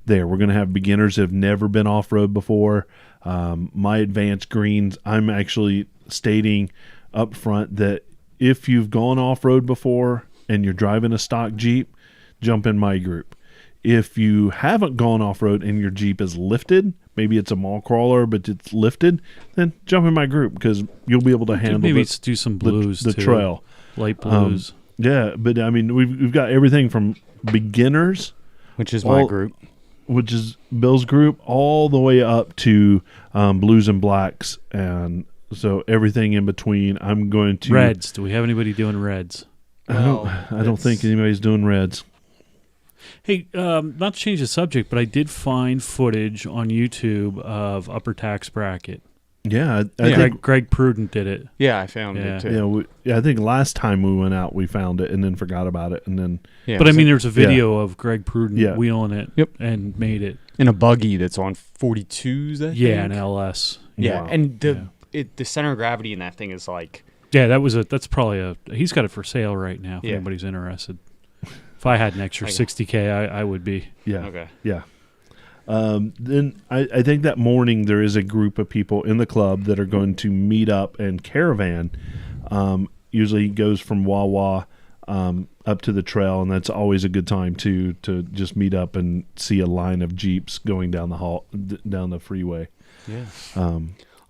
there. We're going to have beginners that have never been off-road before. My advanced greens, I'm actually stating up front that if you've gone off-road before and you're driving a stock Jeep, jump in my group. If you haven't gone off-road and your Jeep is lifted, maybe it's a mall crawler, but it's lifted, then jump in my group because you'll be able to handle maybe do some blues the too. trail. Light blues. Yeah, but I mean, we've got everything from beginners, which is my group, which is Bill's group, all the way up to blues and blacks, and so everything in between. I'm going to reds. Do we have anybody doing reds? I don't think anybody's doing reds. Hey, not to change the subject, but I did find footage on YouTube of upper tax bracket. Yeah, I think Greg Prudent did it. Yeah, I found it too. I think last time we went out, we found it and then forgot about it, and then. Yeah, but I mean, there's a video of Greg Prudent wheeling it. Yep. And made it in a buggy that's on 42s. I think. An LS. Yeah, wow. And the center of gravity in that thing is like. Yeah, that's probably he's got it for sale right now. If anybody's interested. If I had an extra $60K, I would be. Yeah. Okay. Yeah. Then I think that morning there is a group of people in the club that are going to meet up and caravan. Usually goes from Wawa up to the trail, and that's always a good time to just meet up and see a line of Jeeps going down the freeway. Yeah.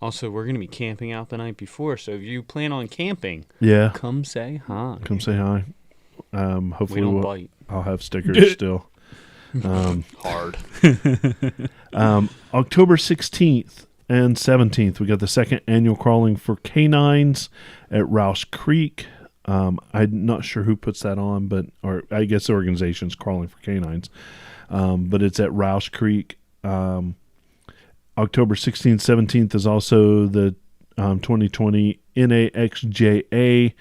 Also, we're going to be camping out the night before, so if you plan on camping, come say hi. Come say hi. Hopefully we don't bite. I'll have stickers still. Hard. October 16th and 17th, we got the second annual crawling for canines at Rouse Creek. I'm not sure who puts that on, or I guess the organization's Crawling for Canines. But it's at Rouse Creek. October 16th, 17th is also the 2020 NAXJA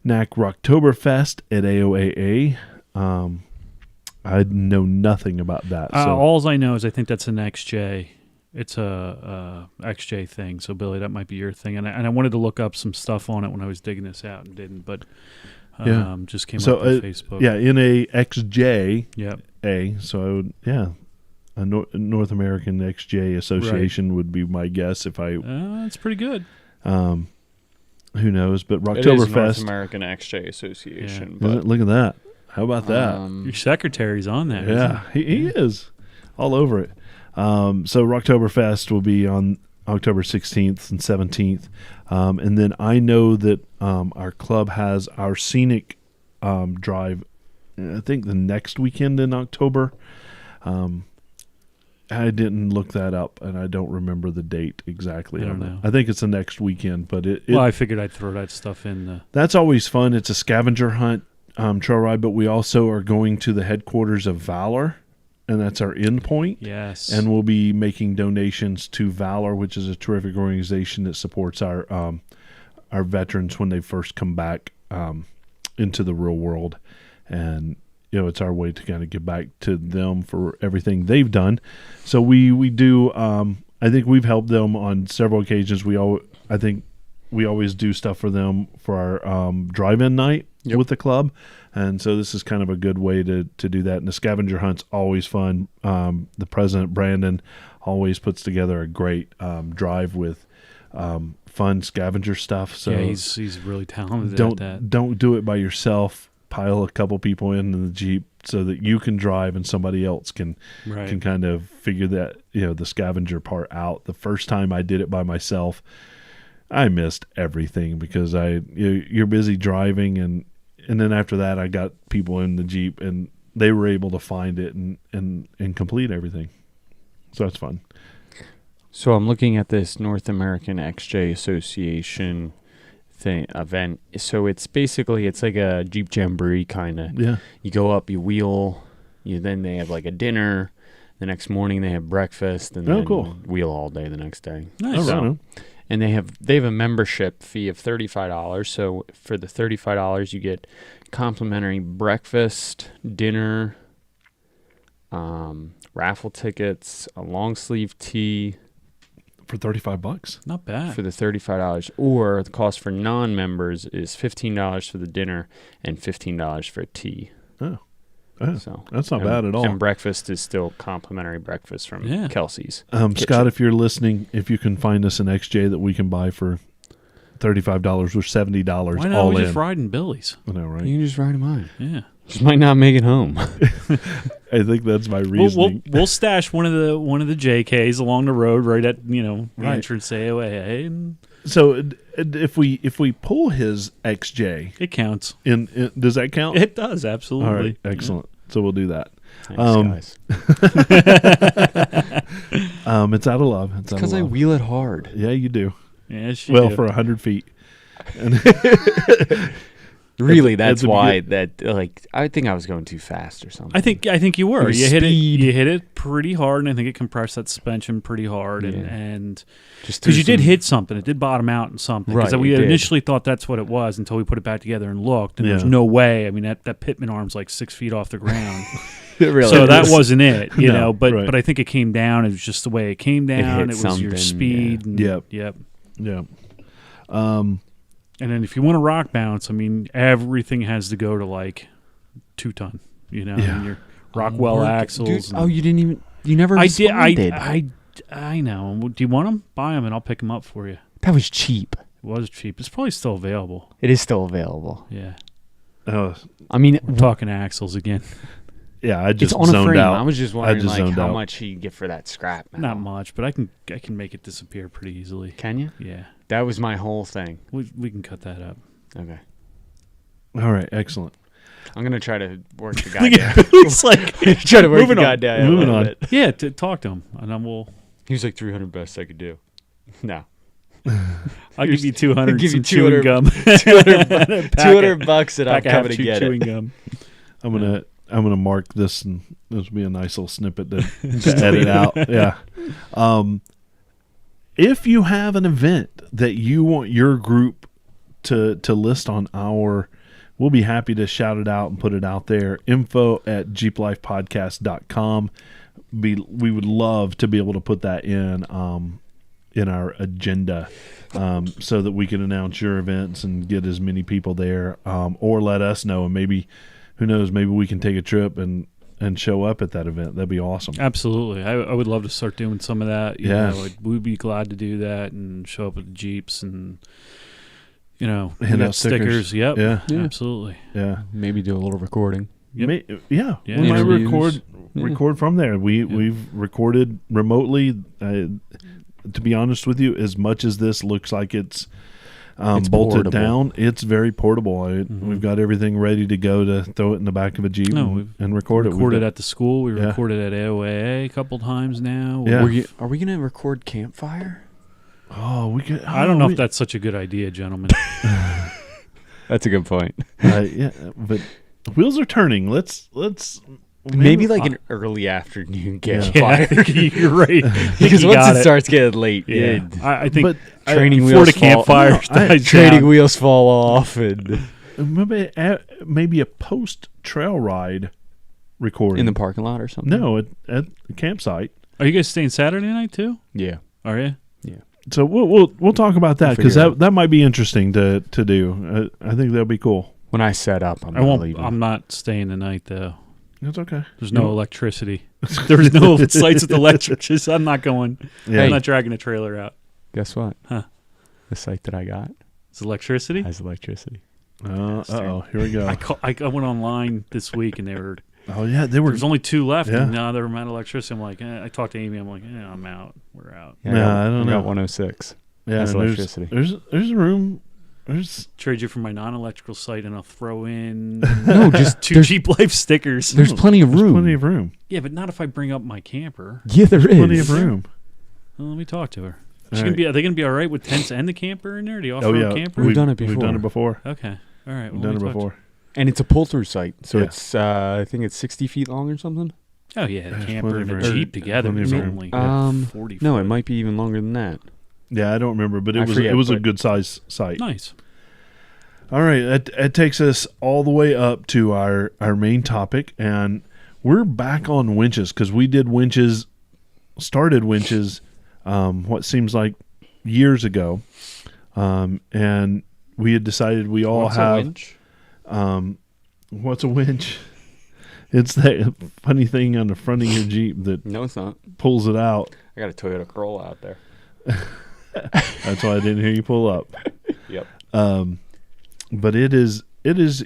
NAC Rocktoberfest at AOAA. I know nothing about that. So. All I know is I think that's an XJ. It's a XJ thing. So, Billy, that might be your thing. And I wanted to look up some stuff on it when I was digging this out and didn't, but just came up on Facebook. Yeah, NAXJ. Yep. So, a North American XJ Association would be my guess if I... That's pretty good. Who knows? But Rocktoberfest... It is North American XJ Association. Yeah. But, look at that. How about that? Your secretary's on that. Yeah, he is. All over it. So Rocktoberfest will be on October 16th and 17th. And then I know that our club has our scenic drive, I think the next weekend in October. I didn't look that up, and I don't remember the date exactly. I don't know. I think it's the next weekend, but I figured I'd throw that stuff in. That's always fun. It's a scavenger hunt trail ride, but we also are going to the headquarters of Valor, and that's our end point. Yes. And we'll be making donations to Valor, which is a terrific organization that supports our veterans when they first come back into the real world. And it's our way to kind of give back to them for everything they've done. So we do. I think we've helped them on several occasions. I think we always do stuff for them for our drive-in night with the club, and so this is kind of a good way to do that. And the scavenger hunt's always fun. The president Brandon always puts together a great drive with fun scavenger stuff. So he's really talented at that. Don't do it by yourself. Pile a couple people in the Jeep so that you can drive and somebody else can kind of figure that the scavenger part out. The first time I did it by myself, I missed everything because you're busy driving, and then after that I got people in the Jeep and they were able to find it and complete everything. So that's fun. So I'm looking at this North American XJ Association event. So it's basically like a Jeep Jamboree kind of. Yeah. You go up, you wheel, then they have like a dinner. The next morning they have breakfast, and then cool. wheel all day the next day. Nice. So, and they have a membership fee of $35. So for the $35, you get complimentary breakfast, dinner, raffle tickets, a long sleeve tee. For $35. Not bad. For the $35, or the cost for non-members is $15 for the dinner and $15 for a tea. Oh, so that's not bad at all. And breakfast is still complimentary breakfast from Kelsey's. Scott, if you're listening, if you can find us an XJ that we can buy for $35 or $70, why not all we in. just ride in Billy's? I know, right? You can just ride mine. Yeah. Just might not make it home. I think that's my reasoning. We'll stash one of the JKs along the road right at the Right. entrance to AOA, and So if we pull his XJ, it counts. Does that count? It does, absolutely. All right, excellent. So we'll do that. Thanks, guys. It's out of love. It's Because I wheel it hard. Yeah, you do. Yes, Well, do. for 100 feet. Really, that's it's a why I think I was going too fast or something. I think you were. was You speed. hit it pretty hard, and I think it compressed that suspension pretty hard, and just because you did hit something, it did bottom out in something. Because Right, we it did. initially thought that's what it was until we put it back together and looked, and there's Yeah. no way. I mean, that pitman arm's like 6 feet off the ground. It really So that is. wasn't it, you No, know. But right. but I think it came down. It was just the way it came down. hit It was your something, speed. yeah. And, Yep. Yep. Yeah. And then if you want to rock bounce, I mean, everything has to go to like 2-ton. You know, Yeah. and your Rockwell axles. Dude, and- you never I did. responded. I know. Do you want them? Buy them, and I'll pick them up for you. That was cheap. It was cheap. It's probably still available. It is still available. Yeah. I mean, We're talking axles again. Yeah, I it's just on a zoned frame. out. I was just wondering just zoned how out. much you get for that scrap metal. Not much, but I can make it disappear pretty easily. Can you? Yeah. That was my whole thing. We can cut that up. Okay. All right, excellent. I'm gonna try to work the guy down. It's like Try to work Moving the on. guy down. Moving a little on. bit. yeah. Talk to him, and then we'll. He was like 300 best I could do. No. I'll give you 200. Give you some chewing 200 gum. 200 bucks and I'm Pack a half coming to chew get chewing it. gum. I'm gonna mark this, and this will be a nice little snippet to edit out. Yeah. If you have an event that you want your group to list on we'll be happy to shout it out and put it out there. info@jeeplifepodcast.com. We would love to be able to put that in our agenda, so that we can announce your events and get as many people there, or let us know, and maybe, who knows, maybe we can take a trip and show up at that event. That'd be awesome. Absolutely. I would love to start doing some of that. You Yeah. know, we'd be glad to do that and show up with the Jeeps and, we Hand got out stickers. Yep. Yeah. Absolutely. Yeah. Maybe do a little recording. Yep. Yeah. Yeah. We might Interviews. record from there. We've recorded remotely. To be honest with you, as much as this looks like it's bolted portable. down, it's very portable. We've got everything ready to go to throw it in the back of a Jeep and record it. Recorded We've got- at the school. We Yeah. recorded at AOA a couple times now. Yeah. Are we going to record campfire? Oh, we could. I don't know if that's such a good idea, gentlemen. That's a good point. Yeah, but wheels are turning. Let's Maybe like an early afternoon yeah, campfire. you're right. Because You once got it starts getting late, yeah. I think But training before wheels the campfire dies training down. wheels fall off, and maybe a post trail ride recording in the parking lot or something. No, at the campsite. Are you guys staying Saturday night too? Yeah. Are you? So we'll talk about that, because figure it out. that might be interesting to do. I think that'll be cool. When I set up, I'm I not won't. leaving. I'm not staying the night though. That's okay. There's no electricity. There's no sites with electricity. I'm not going. Yeah. I'm not dragging a trailer out. Guess what? Huh. The site that I got It's electricity. has electricity. Uh-oh. Here we go. I went online this week and they were. Oh yeah, they were. There's only 2 left, Yeah. and now they're out of electricity. I'm like, I talked to Amy. I'm like, I'm out. We're out. Yeah, I don't know. got 106. Yeah, That's and electricity. There's room. There's Trade you for my non-electrical site, and I'll throw in No, just 2 Jeep Life stickers. there's plenty of room. plenty of room. Yeah, but not if I bring up my camper. Yeah, there is. Plenty of room. Well, let me talk to her. Are they going to be all right with tents and the camper in there? The off-road camper? We've done it before. We've done it before. Okay. All right. We've done it before. And it's a pull-through site, so it's I think it's 60 feet long or something. Oh, yeah. The camper and the Jeep together is only 40 feet. No, it might be even longer than that. Yeah, I don't remember, but it was a good size site. Nice. All right, that takes us all the way up to our main topic, and we're back on winches because we started winches, what seems like years ago, and we had decided we all What's have. A winch? What's a winch? It's that funny thing on the front of your Jeep that No, it's not. pulls it out. I got a Toyota Corolla out there. That's why I didn't hear you pull up. Yep. But it is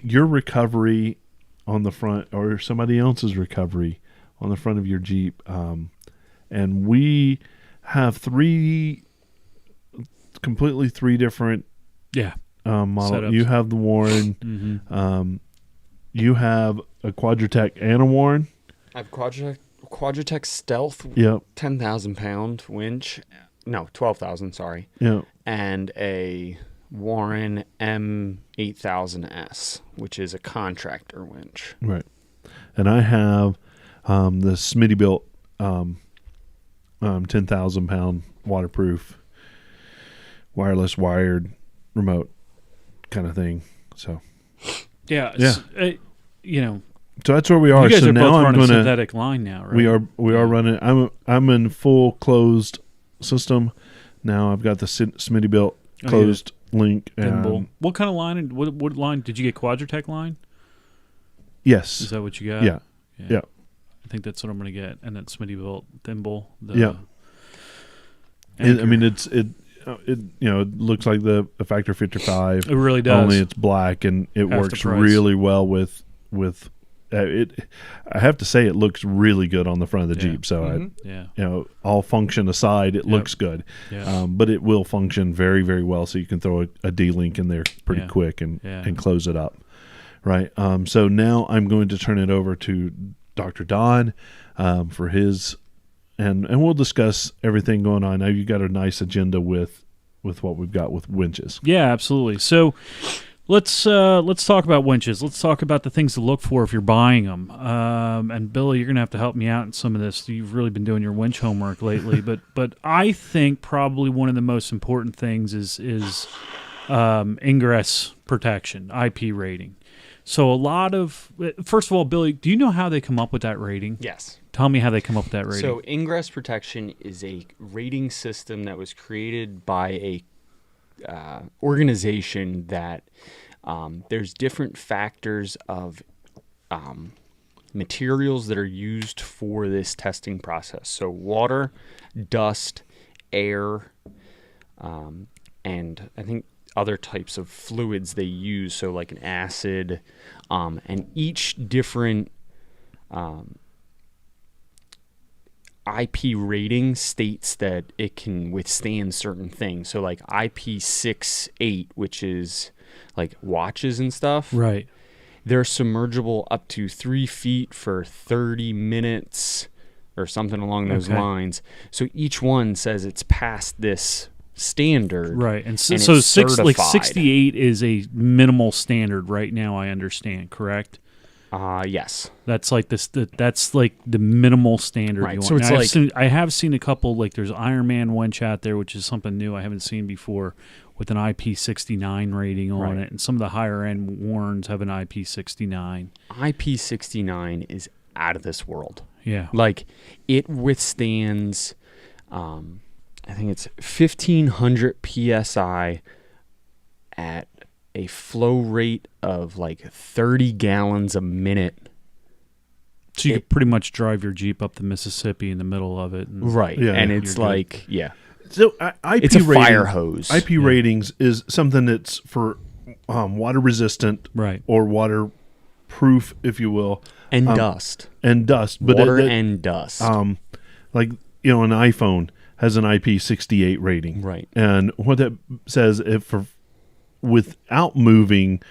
your recovery on the front or somebody else's recovery on the front of your Jeep. And we have completely three different models. Setups. You have the Warren. Mm-hmm. You have a Quadratec and a Warren. I have Quadratec Stealth. Yep. 10,000 pound winch. No, 12,000. Sorry. Yeah. And a Warren M8000S, which is a contractor winch. Right. And I have the Smittybilt 10,000 pound waterproof wireless wired remote kind of thing. So Yeah. so that's where we are. You guys so are now both I'm running going synthetic line now, right? we are running. I'm in full closed system now. I've got the Smittybilt closed link. What kind of line? What line did you get? Quadratec line? Yes. Is that what you got? Yeah. Yeah. I think that's what I'm going to get, and that Smittybilt thimble. Yeah. I mean, it looks like the Factor 55. It really does. Only it's black, and it Half works really well with it. I have to say, it looks really good on the front of the Jeep. So, all function aside, it looks good. Yeah. But it will function very, very well. So you can throw a D-link in there pretty quick and close it up. Right. So now I'm going to turn it over to Dr. Don for his. And we'll discuss everything going on. Now you got a nice agenda with what we've got with winches. Yeah, absolutely. So let's talk about winches. Let's talk about the things to look for if you're buying them. And Billy, you're gonna have to help me out in some of this. You've really been doing your winch homework lately. but I think probably one of the most important things is ingress protection, IP rating. So first of all, Billy, do you know how they come up with that rating? Yes. Tell me how they come up with that rating. So ingress protection is a rating system that was created by a organization that there's different factors of materials that are used for this testing process. So water, dust, air, and I think other types of fluids they use, so like an acid, and each different IP rating states that it can withstand certain things. So like IP68, which is like watches and stuff. Right. They're submergible up to 3 feet for 30 minutes or something along those lines. So each one says it's past this standard, right? And so, and so it's 68 is a minimal standard right now. I understand, correct? Yes. That's like this. That's like the minimal standard. Right. You want. So it's now, I have seen a couple. Like there's Iron Man winch out there, which is something new I haven't seen before, with an IP69 rating on it, and some of the higher end Warrens have an IP69. IP69 is out of this world. Yeah. Like it withstands. I think it's 1,500 PSI at a flow rate of like 30 gallons a minute. So you could pretty much drive your Jeep up the Mississippi in the middle of it. Right. Yeah, and it's like, So IP it's a rating, fire hose. IP ratings is something that's for water resistant, right, or waterproof, if you will. And dust. And dust. But water and dust. Like, an iPhone has an IP68 rating. Right. And what that says, without moving,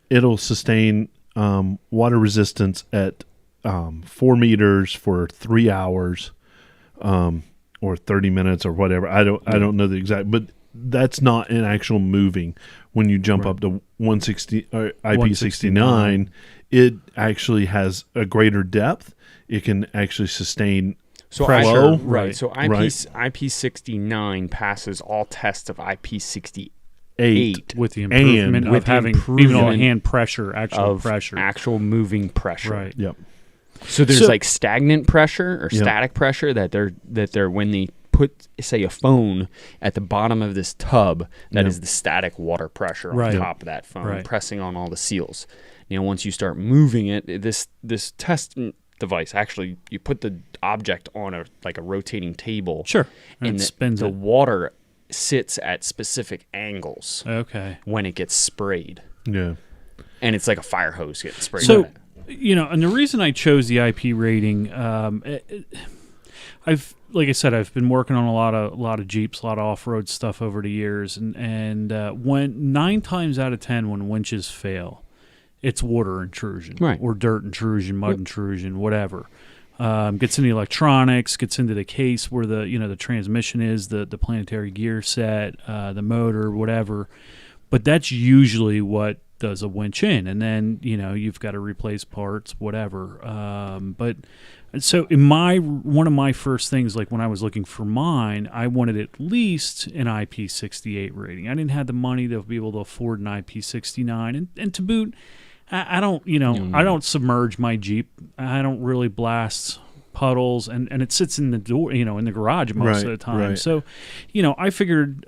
it'll sustain water resistance at 4 meters for 3 hours, or 30 minutes or whatever. I don't know the exact, but that's not an actual moving. When you jump up to 160 or IP69, it actually has a greater depth. It can actually sustain flow. Right. So IP69 passes all tests of IP68 with the improvement of having even on hand pressure, actual moving pressure. Right. Yep. So there's like stagnant pressure or static pressure that they're when they put, say, a phone at the bottom of this tub, that is the static water pressure on top of that phone, pressing on all the seals. Once you start moving it, this test device, actually, you put the object on a rotating table. Sure. And it spins the water sits at specific angles. Okay. When it gets sprayed. Yeah. And it's like a fire hose getting sprayed. So, and the reason I chose the IP rating, like I said, I've been working on a lot of Jeeps, a lot of off-road stuff over the years, and when 9 times out of 10 when winches fail, it's water intrusion, or dirt intrusion, mud intrusion, whatever. Gets into the electronics, gets into the case where the transmission is, the planetary gear set, the motor, whatever. But that's usually what does a winch in, and then you've got to replace parts, whatever. But so one of my first things, like when I was looking for mine, I wanted at least an IP68 rating. I didn't have the money to be able to afford an IP69, and to boot, I don't I don't submerge my Jeep. I don't really blast puddles, and it sits in the door, in the garage most of the time. Right. So, I figured.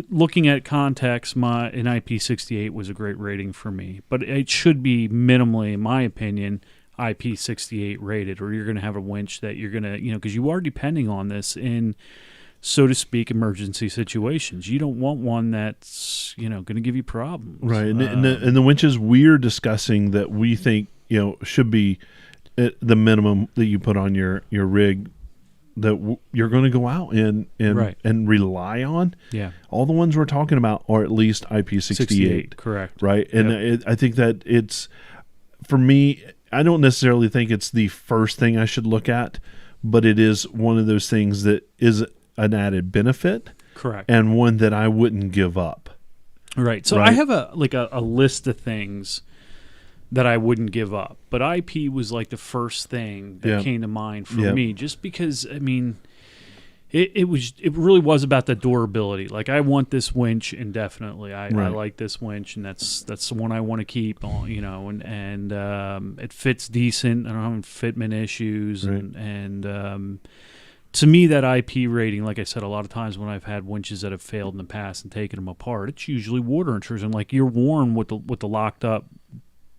Looking at context, an IP68 was a great rating for me, but it should be minimally, in my opinion, IP68 rated, or you're going to have a winch that you're going to, because you are depending on this in, so to speak, emergency situations. You don't want one that's, going to give you problems. Right. And the winches we're discussing that we think, should be the minimum that you put on your rig that you're going to go out and rely on. Yeah. All the ones we're talking about are at least IP68. Correct. Right. And I think that it's, for me, I don't necessarily think it's the first thing I should look at, but it is one of those things that is an added benefit. Correct. And one that I wouldn't give up. Right. So I have a list of things that I wouldn't give up, but IP was like the first thing that came to mind for me, just because it really was about the durability. Like, I want this winch indefinitely. I like this winch, and that's the one I want to keep on, and it fits decent. I don't have fitment issues, and to me, that IP rating, like I said, a lot of times when I've had winches that have failed in the past and taken them apart, it's usually water intrusion. Like, you're worn with the locked up.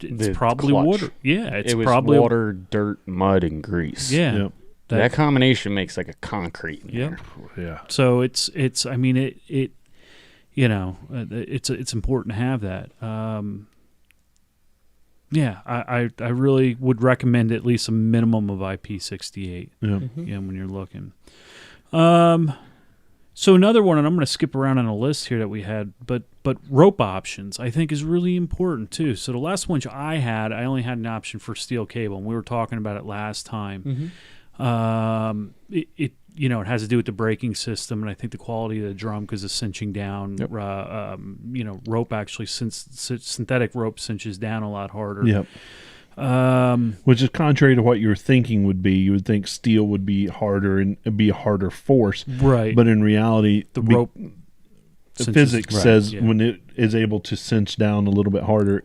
It's probably clutch. water. Yeah, it was probably water, dirt, mud, and grease. Yeah, yep. That combination makes like a concrete. Yep. Yeah. So it's. I mean, it's important to have that. I really would recommend at least a minimum of IP68. Yeah. Mm-hmm. When you're looking. So another one, and I'm going to skip around on a list here that we had, but rope options I think is really important too. So the last winch I had, I only had an option for steel cable, and we were talking about it last time. Mm-hmm. It has to do with the braking system, and I think the quality of the drum because of cinching down. Yep. Rope actually, synthetic rope cinches down a lot harder. Yep. Which is contrary to what you're thinking would be. You would think steel would be harder and be a harder force. Right. But in reality, the rope physics says when it is able to cinch down a little bit harder,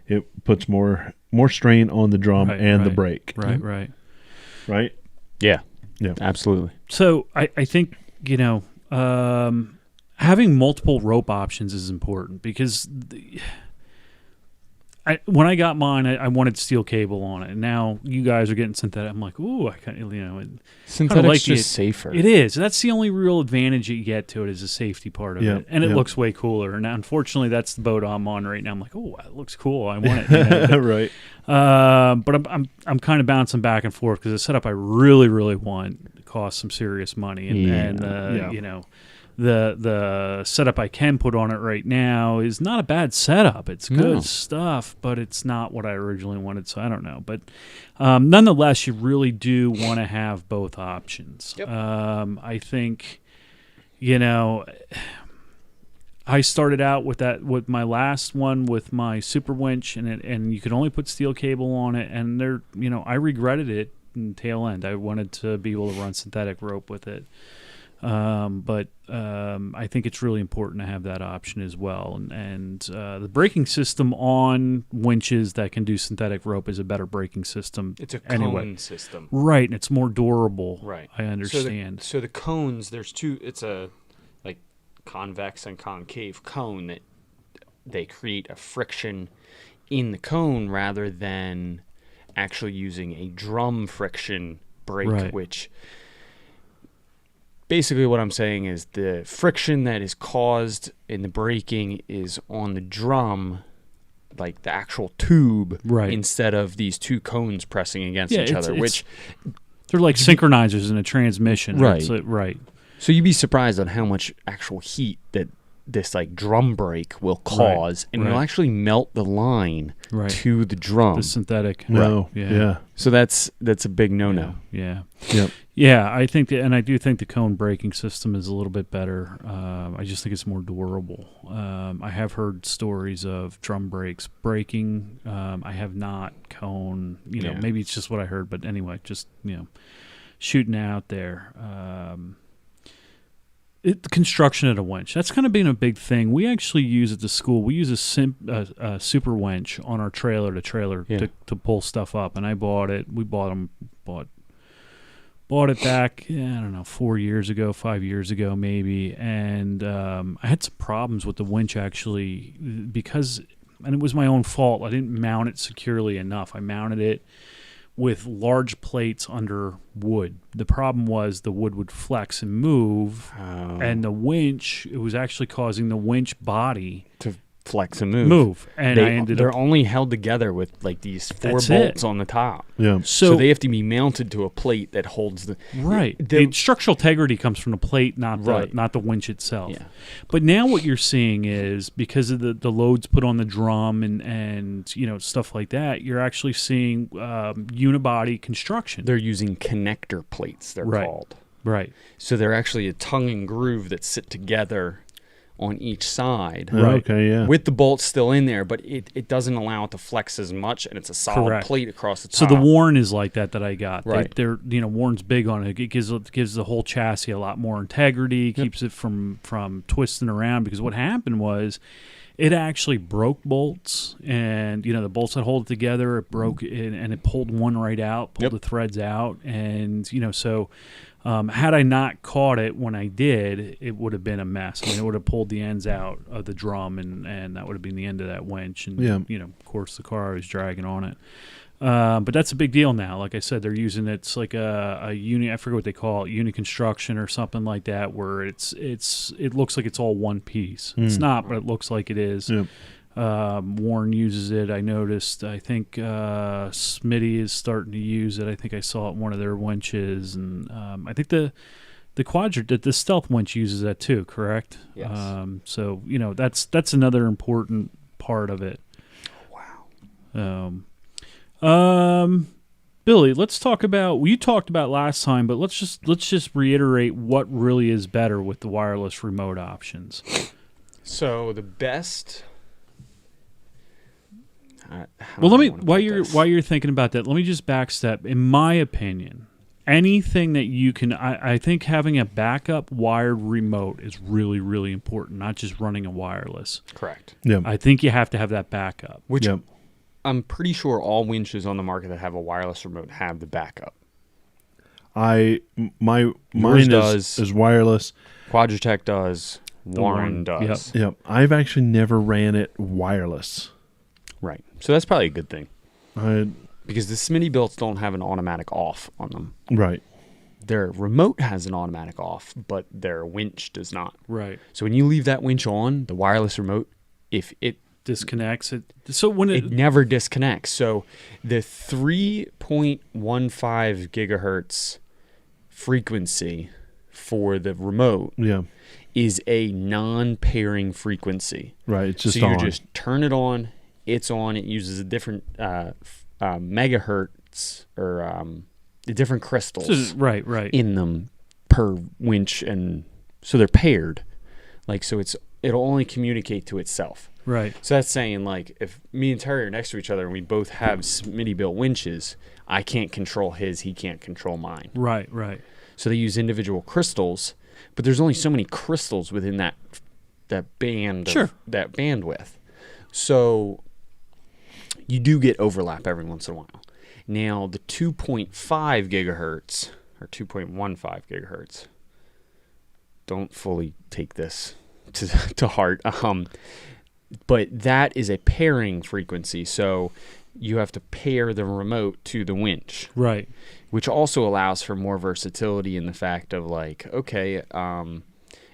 it puts more strain on the drum and the brake. Right. Right? Yeah. Absolutely. So I think, having multiple rope options is important because when I got mine, I wanted steel cable on it, and now you guys are getting synthetic. I'm like, ooh, I kind synthetic's just safer. It is. That's the only real advantage you get to it is the safety part of it, and it looks way cooler. And unfortunately, that's the boat I'm on right now. I'm like, oh, it looks cool. I want it. Right. But I'm kind of bouncing back and forth because the setup I really, really want costs some serious money, and the setup I can put on it right now is not a bad setup. It's good stuff, but it's not what I originally wanted, so I don't know. But nonetheless, you really do want to have both options. Yep. I think, I started out with my last one with my super winch, and you could only put steel cable on it, and I regretted it in tail end. I wanted to be able to run synthetic rope with it. But I think it's really important to have that option as well. And the braking system on winches that can do synthetic rope is a better braking system. It's a cone system. Right, and it's more durable. Right. I understand. So the cones, there's two, it's a like convex and concave cone that they create a friction in the cone rather than actually using a drum friction brake, which... Basically, what I'm saying is the friction that is caused in the braking is on the drum, like the actual tube, instead of these two cones pressing against each other, which they're like synchronizers in a transmission. Right. Right. So you'd be surprised on how much actual heat that this like drum brake will cause, and it'll actually melt the line to the drum. The synthetic. Yeah. So that's a big no-no. Yeah. Yep. Yeah, I think and I do think the cone braking system is a little bit better. I just think it's more durable. I have heard stories of drum brakes breaking. I have not cone. Maybe it's just what I heard, but anyway, just shooting out there. Construction of a winch. That's kind of been a big thing. We actually use at the school. We use a super winch on our trailer to pull stuff up. And I bought it. We bought it back, I don't know, 5 years ago maybe. And I had some problems with the winch actually because, and it was my own fault. I didn't mount it securely enough. I mounted it with large plates under wood. The problem was the wood would flex and move, and the winch, it was actually causing the winch body to flex and move. And they're only held together with like these four bolts on the top. Yeah. So they have to be mounted to a plate that holds the the structural integrity comes from the plate, not the winch itself. Yeah. But now what you're seeing is because of the loads put on the drum and stuff like that, you're actually seeing unibody construction. They're using connector plates. They're called. Right. So they're actually a tongue and groove that sit together on each side, with the bolts still in there, but it doesn't allow it to flex as much, and it's a solid plate across the top. So the Warren is like that I got. Right. They're Warren's big on it. It gives the whole chassis a lot more integrity, keeps it from twisting around, because what happened was it actually broke bolts, and the bolts that hold it together, it broke and it pulled one right out, pulled the threads out, and so had I not caught it when I did, it would have been a mess. I mean, it would have pulled the ends out of the drum, and that would have been the end of that winch. And of course, the car I was dragging on it. But that's a big deal now. Like I said, they're using it's like a uni. I forget what they call it, uni construction or something like that, where it looks like it's all one piece. It's not, but it looks like it is. Yep. Warren uses it. I noticed. I think Smitty is starting to use it. I think I saw it in one of their winches, and I think the stealth winch uses that too. Correct? Yes. So that's another important part of it. Wow. Billy, let's talk about. You talked about last time, but let's just reiterate what really is better with the wireless remote options. So the best. Well, while you're thinking about that, let me just backstep. In my opinion, anything that you can, I think having a backup wired remote is really, really important. Not just running a wireless. Correct. Yeah. I think you have to have that backup. Which I'm pretty sure all winches on the market that have a wireless remote have the backup. Mine is wireless. Quadratech does. Warren does. Yep. I've actually never ran it wireless. Right. So that's probably a good thing. Because the Smitty belts don't have an automatic off on them. Right. Their remote has an automatic off, but their winch does not. Right. So when you leave that winch on, the wireless remote, if it disconnects it, so when it never disconnects. So the 3.15 gigahertz frequency for the remote is a non-pairing frequency. Right, it's just so on. You just turn it on, it's on. It uses a different megahertz or different crystals right in them per winch, and so they're paired. Like, so it'll only communicate to itself. Right. So that's saying, like, if me and Terry are next to each other and we both have Smitty-built winches, I can't control his, he can't control mine. Right. So they use individual crystals, but there's only so many crystals within that band, that bandwidth. So you do get overlap every once in a while. Now, the 2.5 gigahertz or 2.15 gigahertz, don't fully take this to heart, but that is a pairing frequency. So you have to pair the remote to the winch. Right. Which also allows for more versatility in the fact of, like, okay, we're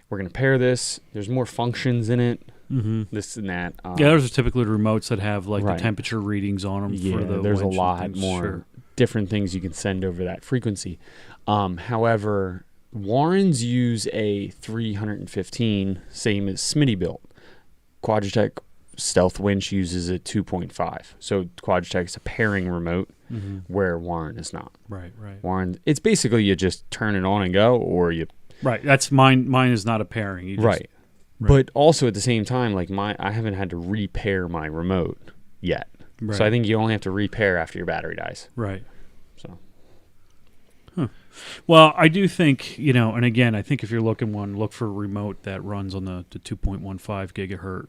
going to pair this. There's more functions in it, this and that. Those are typically the remotes that have, like, the temperature readings on them for the there's a winch lot more different things you can send over that frequency. However, Warren's use a 315, same as Smitty built. Quadratech Stealth Winch uses a 2.5. So Quadratech is a pairing remote, where Warren is not. Right. Warren, it's basically you just turn it on and go, or you... Right, that's mine. Mine is not a pairing. You just, right. But also at the same time, like, I haven't had to repair my remote yet. Right. So I think you only have to repair after your battery dies. Right. So... Well, I do think, and again, I think if you're looking look for a remote that runs on the 2.15 gigahertz,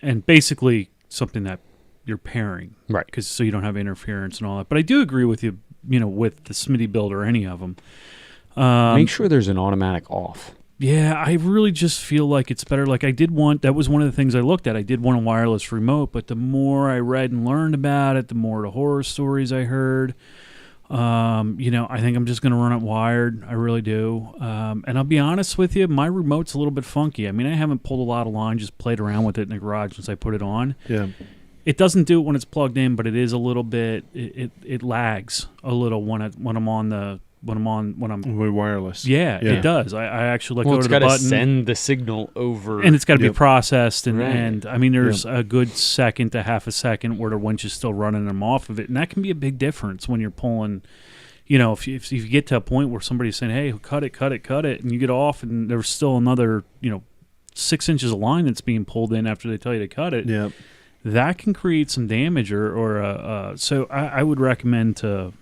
and basically something that you're pairing, right? Because so you don't have interference and all that. But I do agree with you, with the Smitty build or any of them. Make sure there's an automatic off. Yeah, I really just feel like it's better. Like, that was one of the things I looked at. I did want a wireless remote, but the more I read and learned about it, the more the horror stories I heard. I think I'm just going to run it wired. I really do. And I'll be honest with you, my remote's a little bit funky. I mean, I haven't pulled a lot of line, just played around with it in the garage since I put it on. Yeah. It doesn't do it when it's plugged in, but it is a little bit, it lags a little when I'm wireless. Yeah, it does. I actually go to the button. It's got to send the signal over. And it's got to be processed. And I mean, there's a good second to half a second where the winch is still running them off of it. And that can be a big difference when you're pulling, if you get to a point where somebody's saying, hey, cut it, and you get off and there's still another, 6 inches of line that's being pulled in after they tell you to cut it. Yeah. That can create some damage so I would recommend to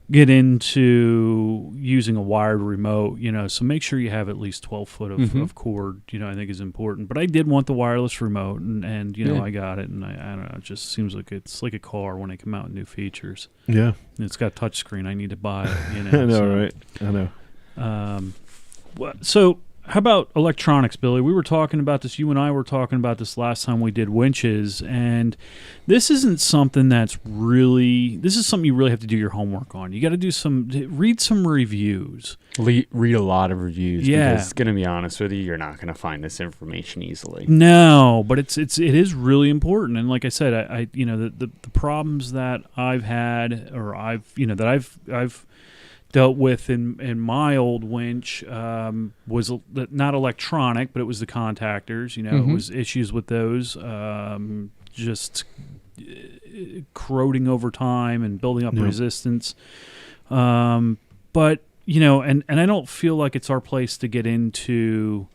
get into using a wired remote, so make sure you have at least 12 foot of cord, I think is important. But I did want the wireless remote, and I got it, and I don't know, it just seems like it's like a car when they come out with new features. Yeah. And it's got touchscreen. I need to buy it, I know, right? I know. So how about electronics, Billy? We were talking about this. You and I were talking about this last time we did winches, and this isn't something this is something you really have to do your homework on. You got to read some reviews. Read a lot of reviews. Yeah. Because, going to be honest with you, you're not going to find this information easily. No, but it is really important. And like I said, I the problems that I've had, or that I've dealt with in my old winch was not electronic, but it was the contactors. It was issues with those, just corroding over time and building up resistance. But and I don't feel like it's our place to get into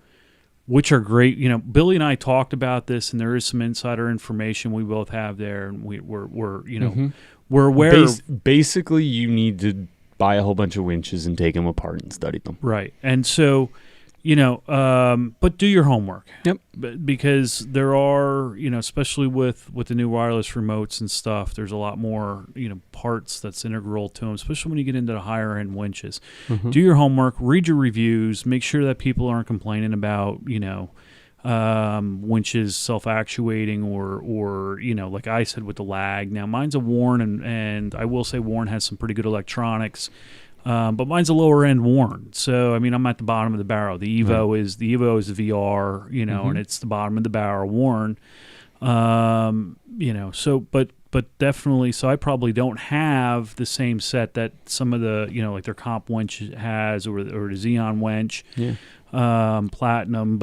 which are great. Billy and I talked about this, and there is some insider information we both have there, and we're aware. Basically, you need to buy a whole bunch of winches and take them apart and study them. Right. And so, but do your homework. Yep. Because there are, especially with the new wireless remotes and stuff, there's a lot more, parts that's integral to them, especially when you get into the higher end winches. Do your homework, read your reviews, make sure that people aren't complaining about, winches self-actuating or like I said with the lag. Now mine's a Warren, and I will say Warren has some pretty good electronics, but mine's a lower end Warren. So I mean, I'm at the bottom of the barrel. The Evo is the VR, and it's the bottom of the barrel Warren. So but definitely. So I probably don't have the same set that some of the like their comp winch has, or the Xeon winch, Platinum.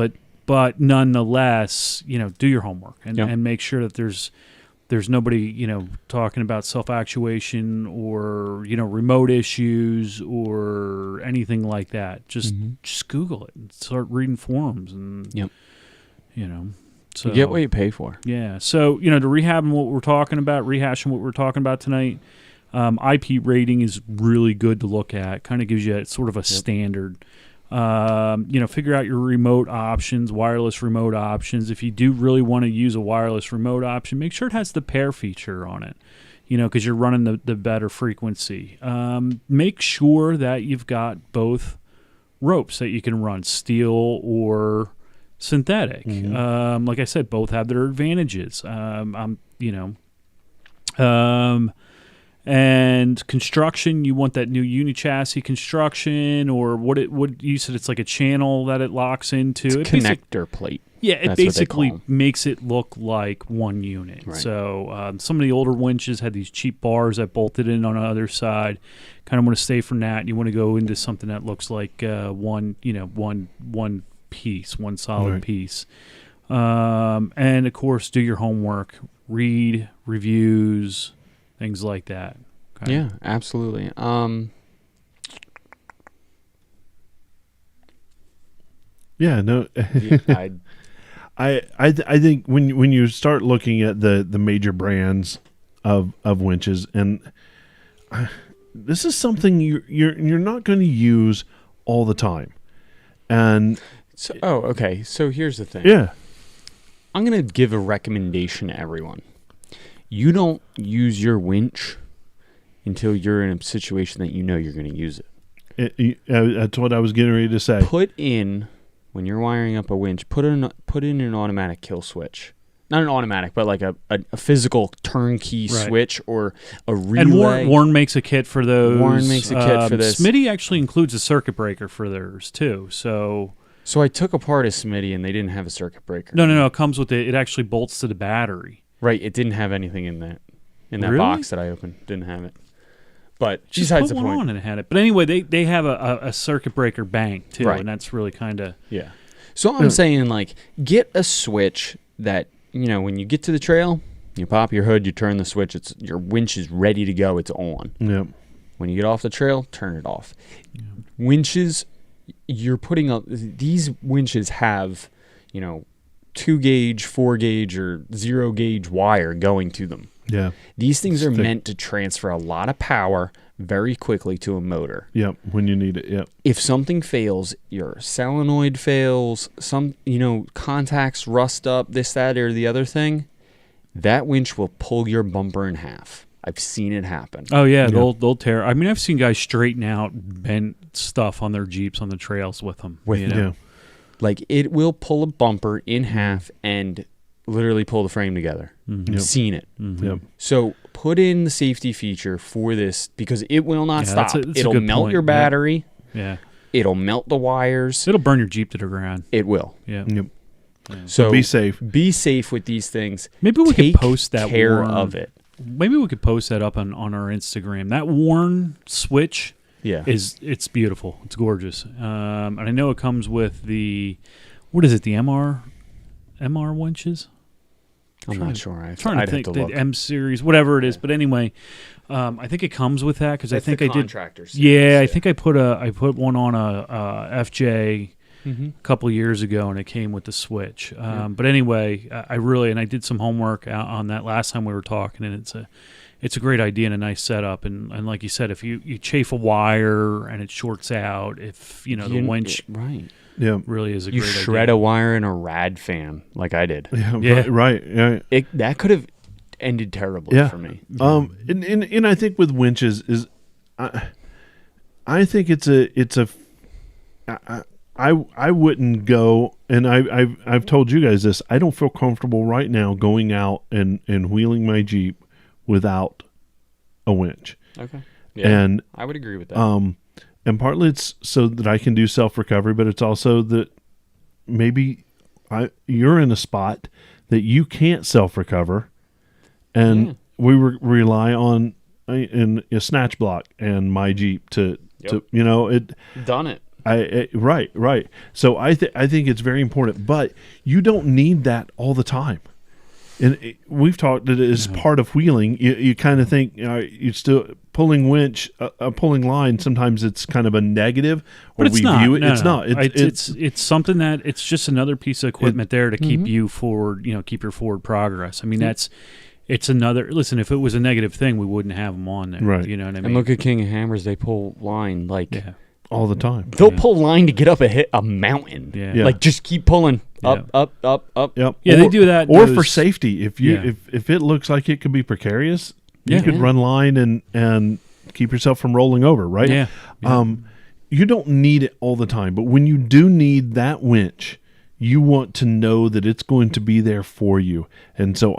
But nonetheless, do your homework and make sure that there's nobody talking about self-actuation or remote issues or anything like that. Just Google it and start reading forums and so you get what you pay for. Yeah. So to rehashing what we're talking about tonight, IP rating is really good to look at. Kind of gives you sort of a standard. Figure out your remote options, wireless remote options. If you do really want to use a wireless remote option, make sure it has the pair feature on it, because you're running the better frequency. Make sure that you've got both ropes that you can run, steel or synthetic. Like I said, both have their advantages. And construction, you want that new uni-chassis construction, or what you said, it's like a channel that it locks into. It's a connector plate. Yeah, it basically makes it look like one unit. Right. So some of the older winches had these cheap bars that bolted in on the other side. Kind of want to stay from that. You want to go into something that looks like one piece, one solid piece. And of course, do your homework, read reviews, things like that. Okay. Yeah, absolutely. Yeah, no. I think when you start looking at the major brands of winches, and this is something you're not going to use all the time, and so okay. So here's the thing. Yeah, I'm going to give a recommendation to everyone. You use your winch until you're in a situation that you're going to use it. That's what I was getting ready to say. When you're wiring up a winch, put in an automatic kill switch. Not an automatic, but like a physical turnkey switch or a relay. And Warren makes a kit for those. Warren makes a kit for this. Smitty actually includes a circuit breaker for theirs too. So I took apart a Smitty and they didn't have a circuit breaker. No. It comes with it. It actually bolts to the battery. Right. It didn't have anything in that Really? box that I opened. Didn't have it. But Just besides put the one point. on and it had it. But anyway, they have a circuit breaker bank too, and that's really kind of So I'm saying, like, get a switch that when you get to the trail, you pop your hood, you turn the switch. Your winch is ready to go. It's on. Yep. When you get off the trail, turn it off. Yeah. Winches, you're putting up. These winches have 2 gauge, 4 gauge, or 0 gauge wire going to them. Yeah. These things are meant to transfer a lot of power very quickly to a motor. Yep, when you need it, yep. If something fails, your solenoid fails, some, contacts rust up, this, that, or the other thing, that winch will pull your bumper in half. I've seen it happen. Oh, yeah, they'll tear. I mean, I've seen guys straighten out bent stuff on their Jeeps on the trails with them. Yeah. Like, it will pull a bumper in half and literally pull the frame together. Mm-hmm. Yep. Seen it. Mm-hmm. Yep. So put in the safety feature for this because it will not stop. It'll melt your battery. Yeah. It'll melt the wires. It'll burn your Jeep to the ground. It will. Yeah. Yep. Yeah. So be safe. Be safe with these things. Maybe we could post that care of it. Maybe we could post that up on our Instagram. That Warren switch it's beautiful. It's gorgeous. And I know it comes with the MR winches? I'm not sure. I'm trying to think the M series, whatever it is. But anyway, I think it comes with that because I think I did. Series, I think I put one on a FJ a couple of years ago, and it came with the switch. But anyway, I did some homework on that last time we were talking, and it's a great idea and a nice setup. And like you said, if you chafe a wire and it shorts out, if the winch Yeah, really is a great idea. You shred a wire in a rad fan like I did. Yeah. Right. Yeah. That could have ended terribly for me. And I think with winches is, I think I wouldn't go, and I've told you guys this. I don't feel comfortable right now going out and wheeling my Jeep without a winch. Okay. Yeah. And I would agree with that. And partly it's so that I can do self-recovery, but it's also that maybe you're in a spot that you can't self-recover, and we rely on in a snatch block and my Jeep to it. Done it. Right. So I think it's very important, but you don't need that all the time. And we've talked that it is part of wheeling. You kind of think you're still pulling winch, pulling line. Sometimes it's kind of a negative, or but we view it. It's not. It's something that it's just another piece of equipment there to keep you forward. Keep your forward progress. I mean, it's another. Listen, if it was a negative thing, we wouldn't have them on there. Right. You know what I mean? And look at King of Hammers. They pull line all the time. They'll pull line to get up a mountain. Yeah. Like just keep pulling up. Yep. Yeah, they do that. Or for safety, if it looks like it could be precarious, you could run line and keep yourself from rolling over, right? Yeah. You don't need it all the time, but when you do need that winch, you want to know that it's going to be there for you. And so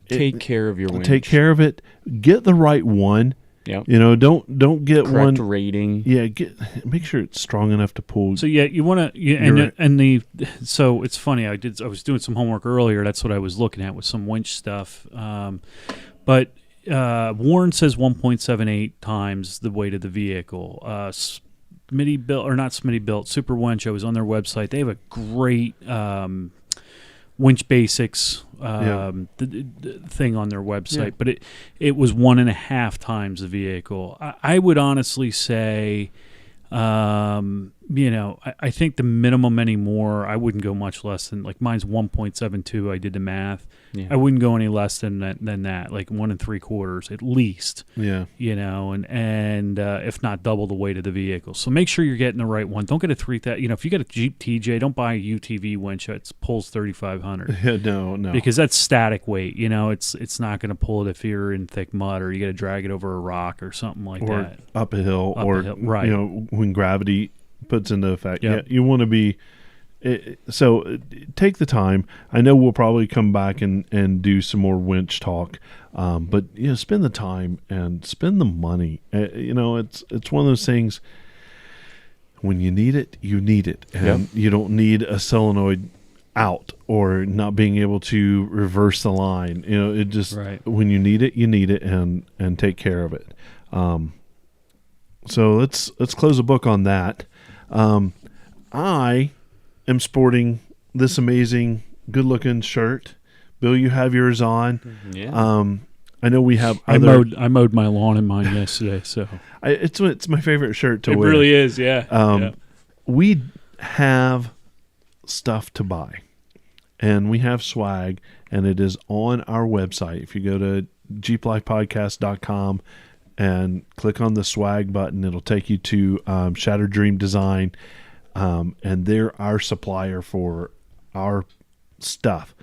take care of your winch. Take care of it. Get the right one. Yeah. Don't get correct one rating. Yeah, make sure it's strong enough to pull. So you want to it's funny. I was doing some homework earlier. That's what I was looking at with some winch stuff. But Warren says 1.78 times the weight of the vehicle. Smitty built or not Smitty built Super Winch. I was on their website. They have a great winch basics thing on their website, but it was 1.5 times the vehicle. I would honestly say, I think the minimum anymore, I wouldn't go much less than, like, mine's 1.72. I did the math. Yeah. I wouldn't go any less than that, like 1 3/4 at least. Yeah. And if not double the weight of the vehicle. So make sure you're getting the right one. Don't get a 3,000. If you get a Jeep TJ, don't buy a UTV winch that pulls 3,500. Yeah, no. Because that's static weight. It's not going to pull it if you're in thick mud or you got to drag it over a rock or something like that. Up a hill, right. When gravity puts into effect. Yep. Yeah, you want to be. So take the time. I know we'll probably come back and do some more winch talk, but spend the time and spend the money. It's one of those things. When you need it, you need it, and you don't need a solenoid out or not being able to reverse the line. It just when you need it, and take care of it. So let's close the book on that. I am sporting this amazing, good-looking shirt. Bill, you have yours on. Yeah. I know we have. I mowed my lawn in mine yesterday, so it's my favorite shirt to wear. It really is, yeah. We have stuff to buy, and we have swag, and it is on our website. If you go to jeeplifepodcast.com and click on the swag button, it'll take you to Shattered Dream Design. And they're our supplier for our stuff.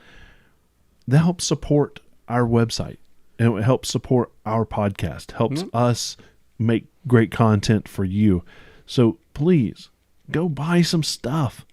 That helps support our website, and it helps support our podcast, helps us make great content for you. So please go buy some stuff.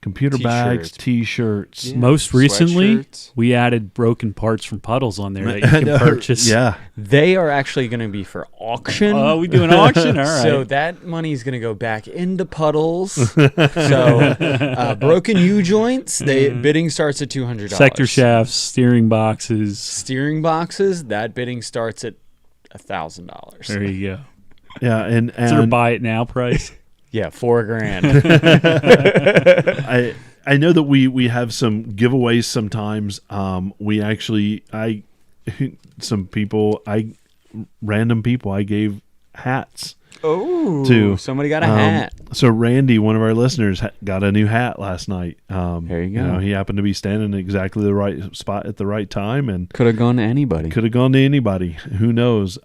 Computer bags, T-shirts. Yeah. Most recently, we added broken parts from puddles on there that you can purchase. Yeah. They are actually going to be for auction. Oh, we do an auction? All right. So that money is going to go back into puddles. So broken U-joints, bidding starts at $200. Sector shafts, steering boxes. That bidding starts at $1,000. There you go. Yeah, and sort of buy it now price. Yeah, $4,000. I know that we have some giveaways sometimes. Random people I gave hats. Oh, somebody got a hat. So Randy, one of our listeners, got a new hat last night. There you go. He happened to be standing in exactly the right spot at the right time, and could have gone to anybody. Who knows?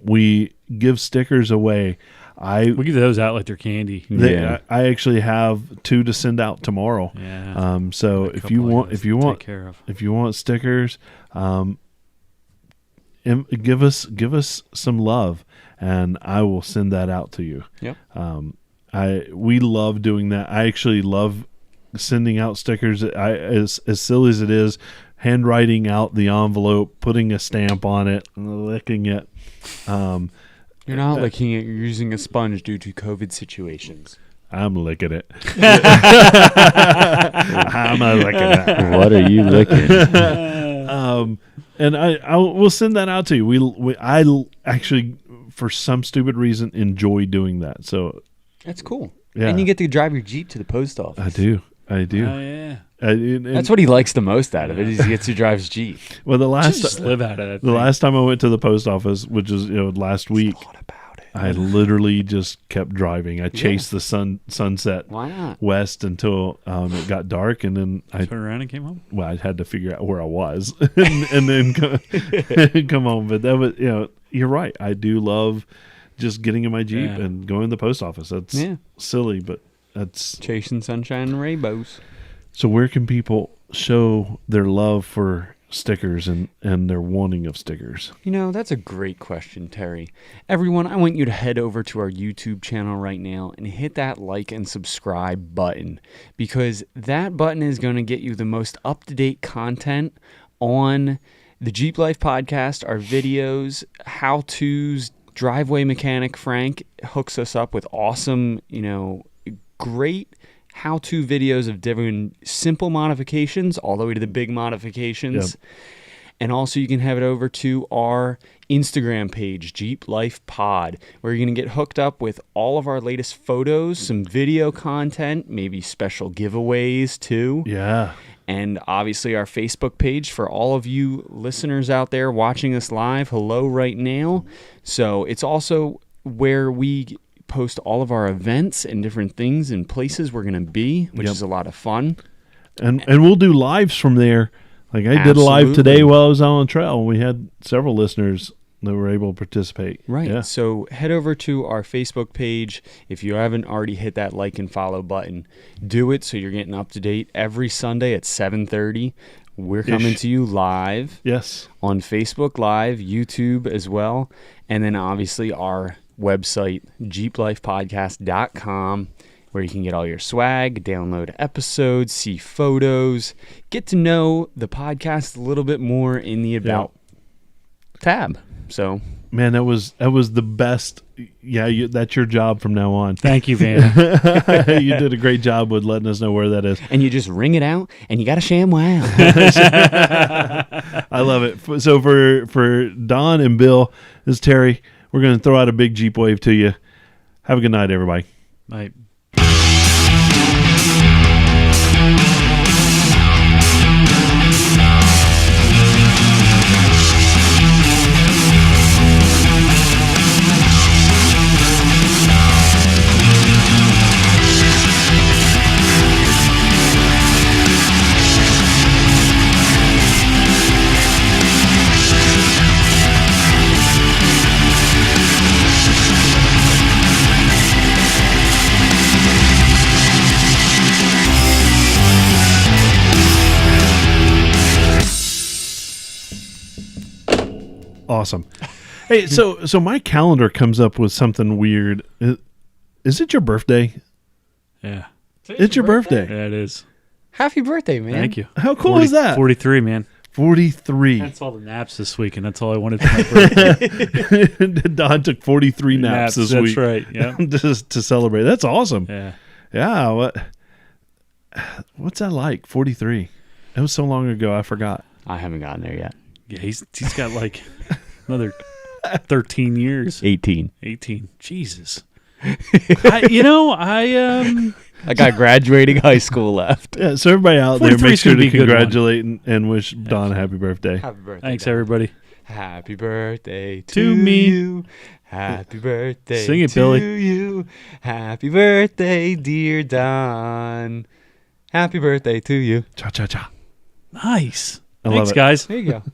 We give stickers away. We give those out like they're candy. I actually have 2 to send out tomorrow. Yeah. So if you want stickers, give us some love, and I will send that out to you. Yep. We love doing that. I actually love sending out stickers. As silly as it is, handwriting out the envelope, putting a stamp on it, licking it. You're not licking it. You're using a sponge due to COVID situations. I'm licking it. I'm licking it. What are you licking? And I will send that out to you. I actually, for some stupid reason, enjoy doing that. So That's cool. Yeah. And you get to drive your Jeep to the post office. I do. Oh yeah. That's what he likes the most out of it. Is he gets to drive his Jeep. Well, Just live out of that. the last time I went to the post office, which is last week, Thought about it. I literally just kept driving. I chased the sunset Why not? west until it got dark, and then I Turn around and came home. well, I had to figure out where I was and then come home. But that was, you're right. I do love just getting in my Jeep and going to the post office. That's silly, but that's Chasing sunshine and rainbows. So where can people show their love for stickers and their wanting of stickers? That's a great question, Terry. Everyone, I want you to head over to our YouTube channel right now and hit that like and subscribe button, because that button is going to get you the most up-to-date content on the Jeep Life podcast, our videos, how-tos. Driveway Mechanic Frank hooks us up with awesome, great how-to videos of different simple modifications all the way to the big modifications. Yep. And also you can head over to our Instagram page, Jeep Life Pod, where you're going to get hooked up with all of our latest photos, some video content, maybe special giveaways too. Yeah. And obviously our Facebook page for all of you listeners out there watching us live. Hello right now. So it's also where we post all of our events and different things and places we're going to be, which is a lot of fun. And we'll do lives from there. Like I did a live today while I was out on the trail, and we had several listeners that were able to participate. Right. Yeah. So head over to our Facebook page. If you haven't already hit that like and follow button, do it so you're getting up to date every Sunday at 7:30. We're coming to you live. Yes. On Facebook Live, YouTube as well, and then obviously our website, jeeplifepodcast.com, where you can get all your swag, download episodes, see photos, get to know the podcast a little bit more in the About tab. So, man, that was the best. Yeah, that's your job from now on. Thank you, Vanna. You did a great job with letting us know where that is. And you just ring it out, and you got to sham wow. I love it. So for Don and Bill, this is Terry. We're going to throw out a big Jeep wave to you. Have a good night, everybody. Night. Awesome. Hey, so my calendar comes up with something weird. Is it your birthday? Yeah. It's your birthday. Yeah, it is. Happy birthday, man. Thank you. How cool is that? 43, man. 43. That's all the naps this week, and that's all I wanted for my birthday. Don took 43 naps this week. That's right. Yeah. Just to celebrate. That's awesome. Yeah. Yeah. What's that like? 43. It was so long ago, I forgot. I haven't gotten there yet. Yeah, he's got like another 13 years. 18. Jesus. I got graduating high school left. Yeah, so everybody out there, 43 make sure gonna to be a good congratulate and wish Don a happy birthday. Happy birthday. Thanks, Don. everybody. Happy birthday To me. you. Happy birthday Sing it, to Billy. you. Happy birthday, dear Don. Happy birthday to you. Cha cha cha. Nice. I love Thanks, it. guys. There you go.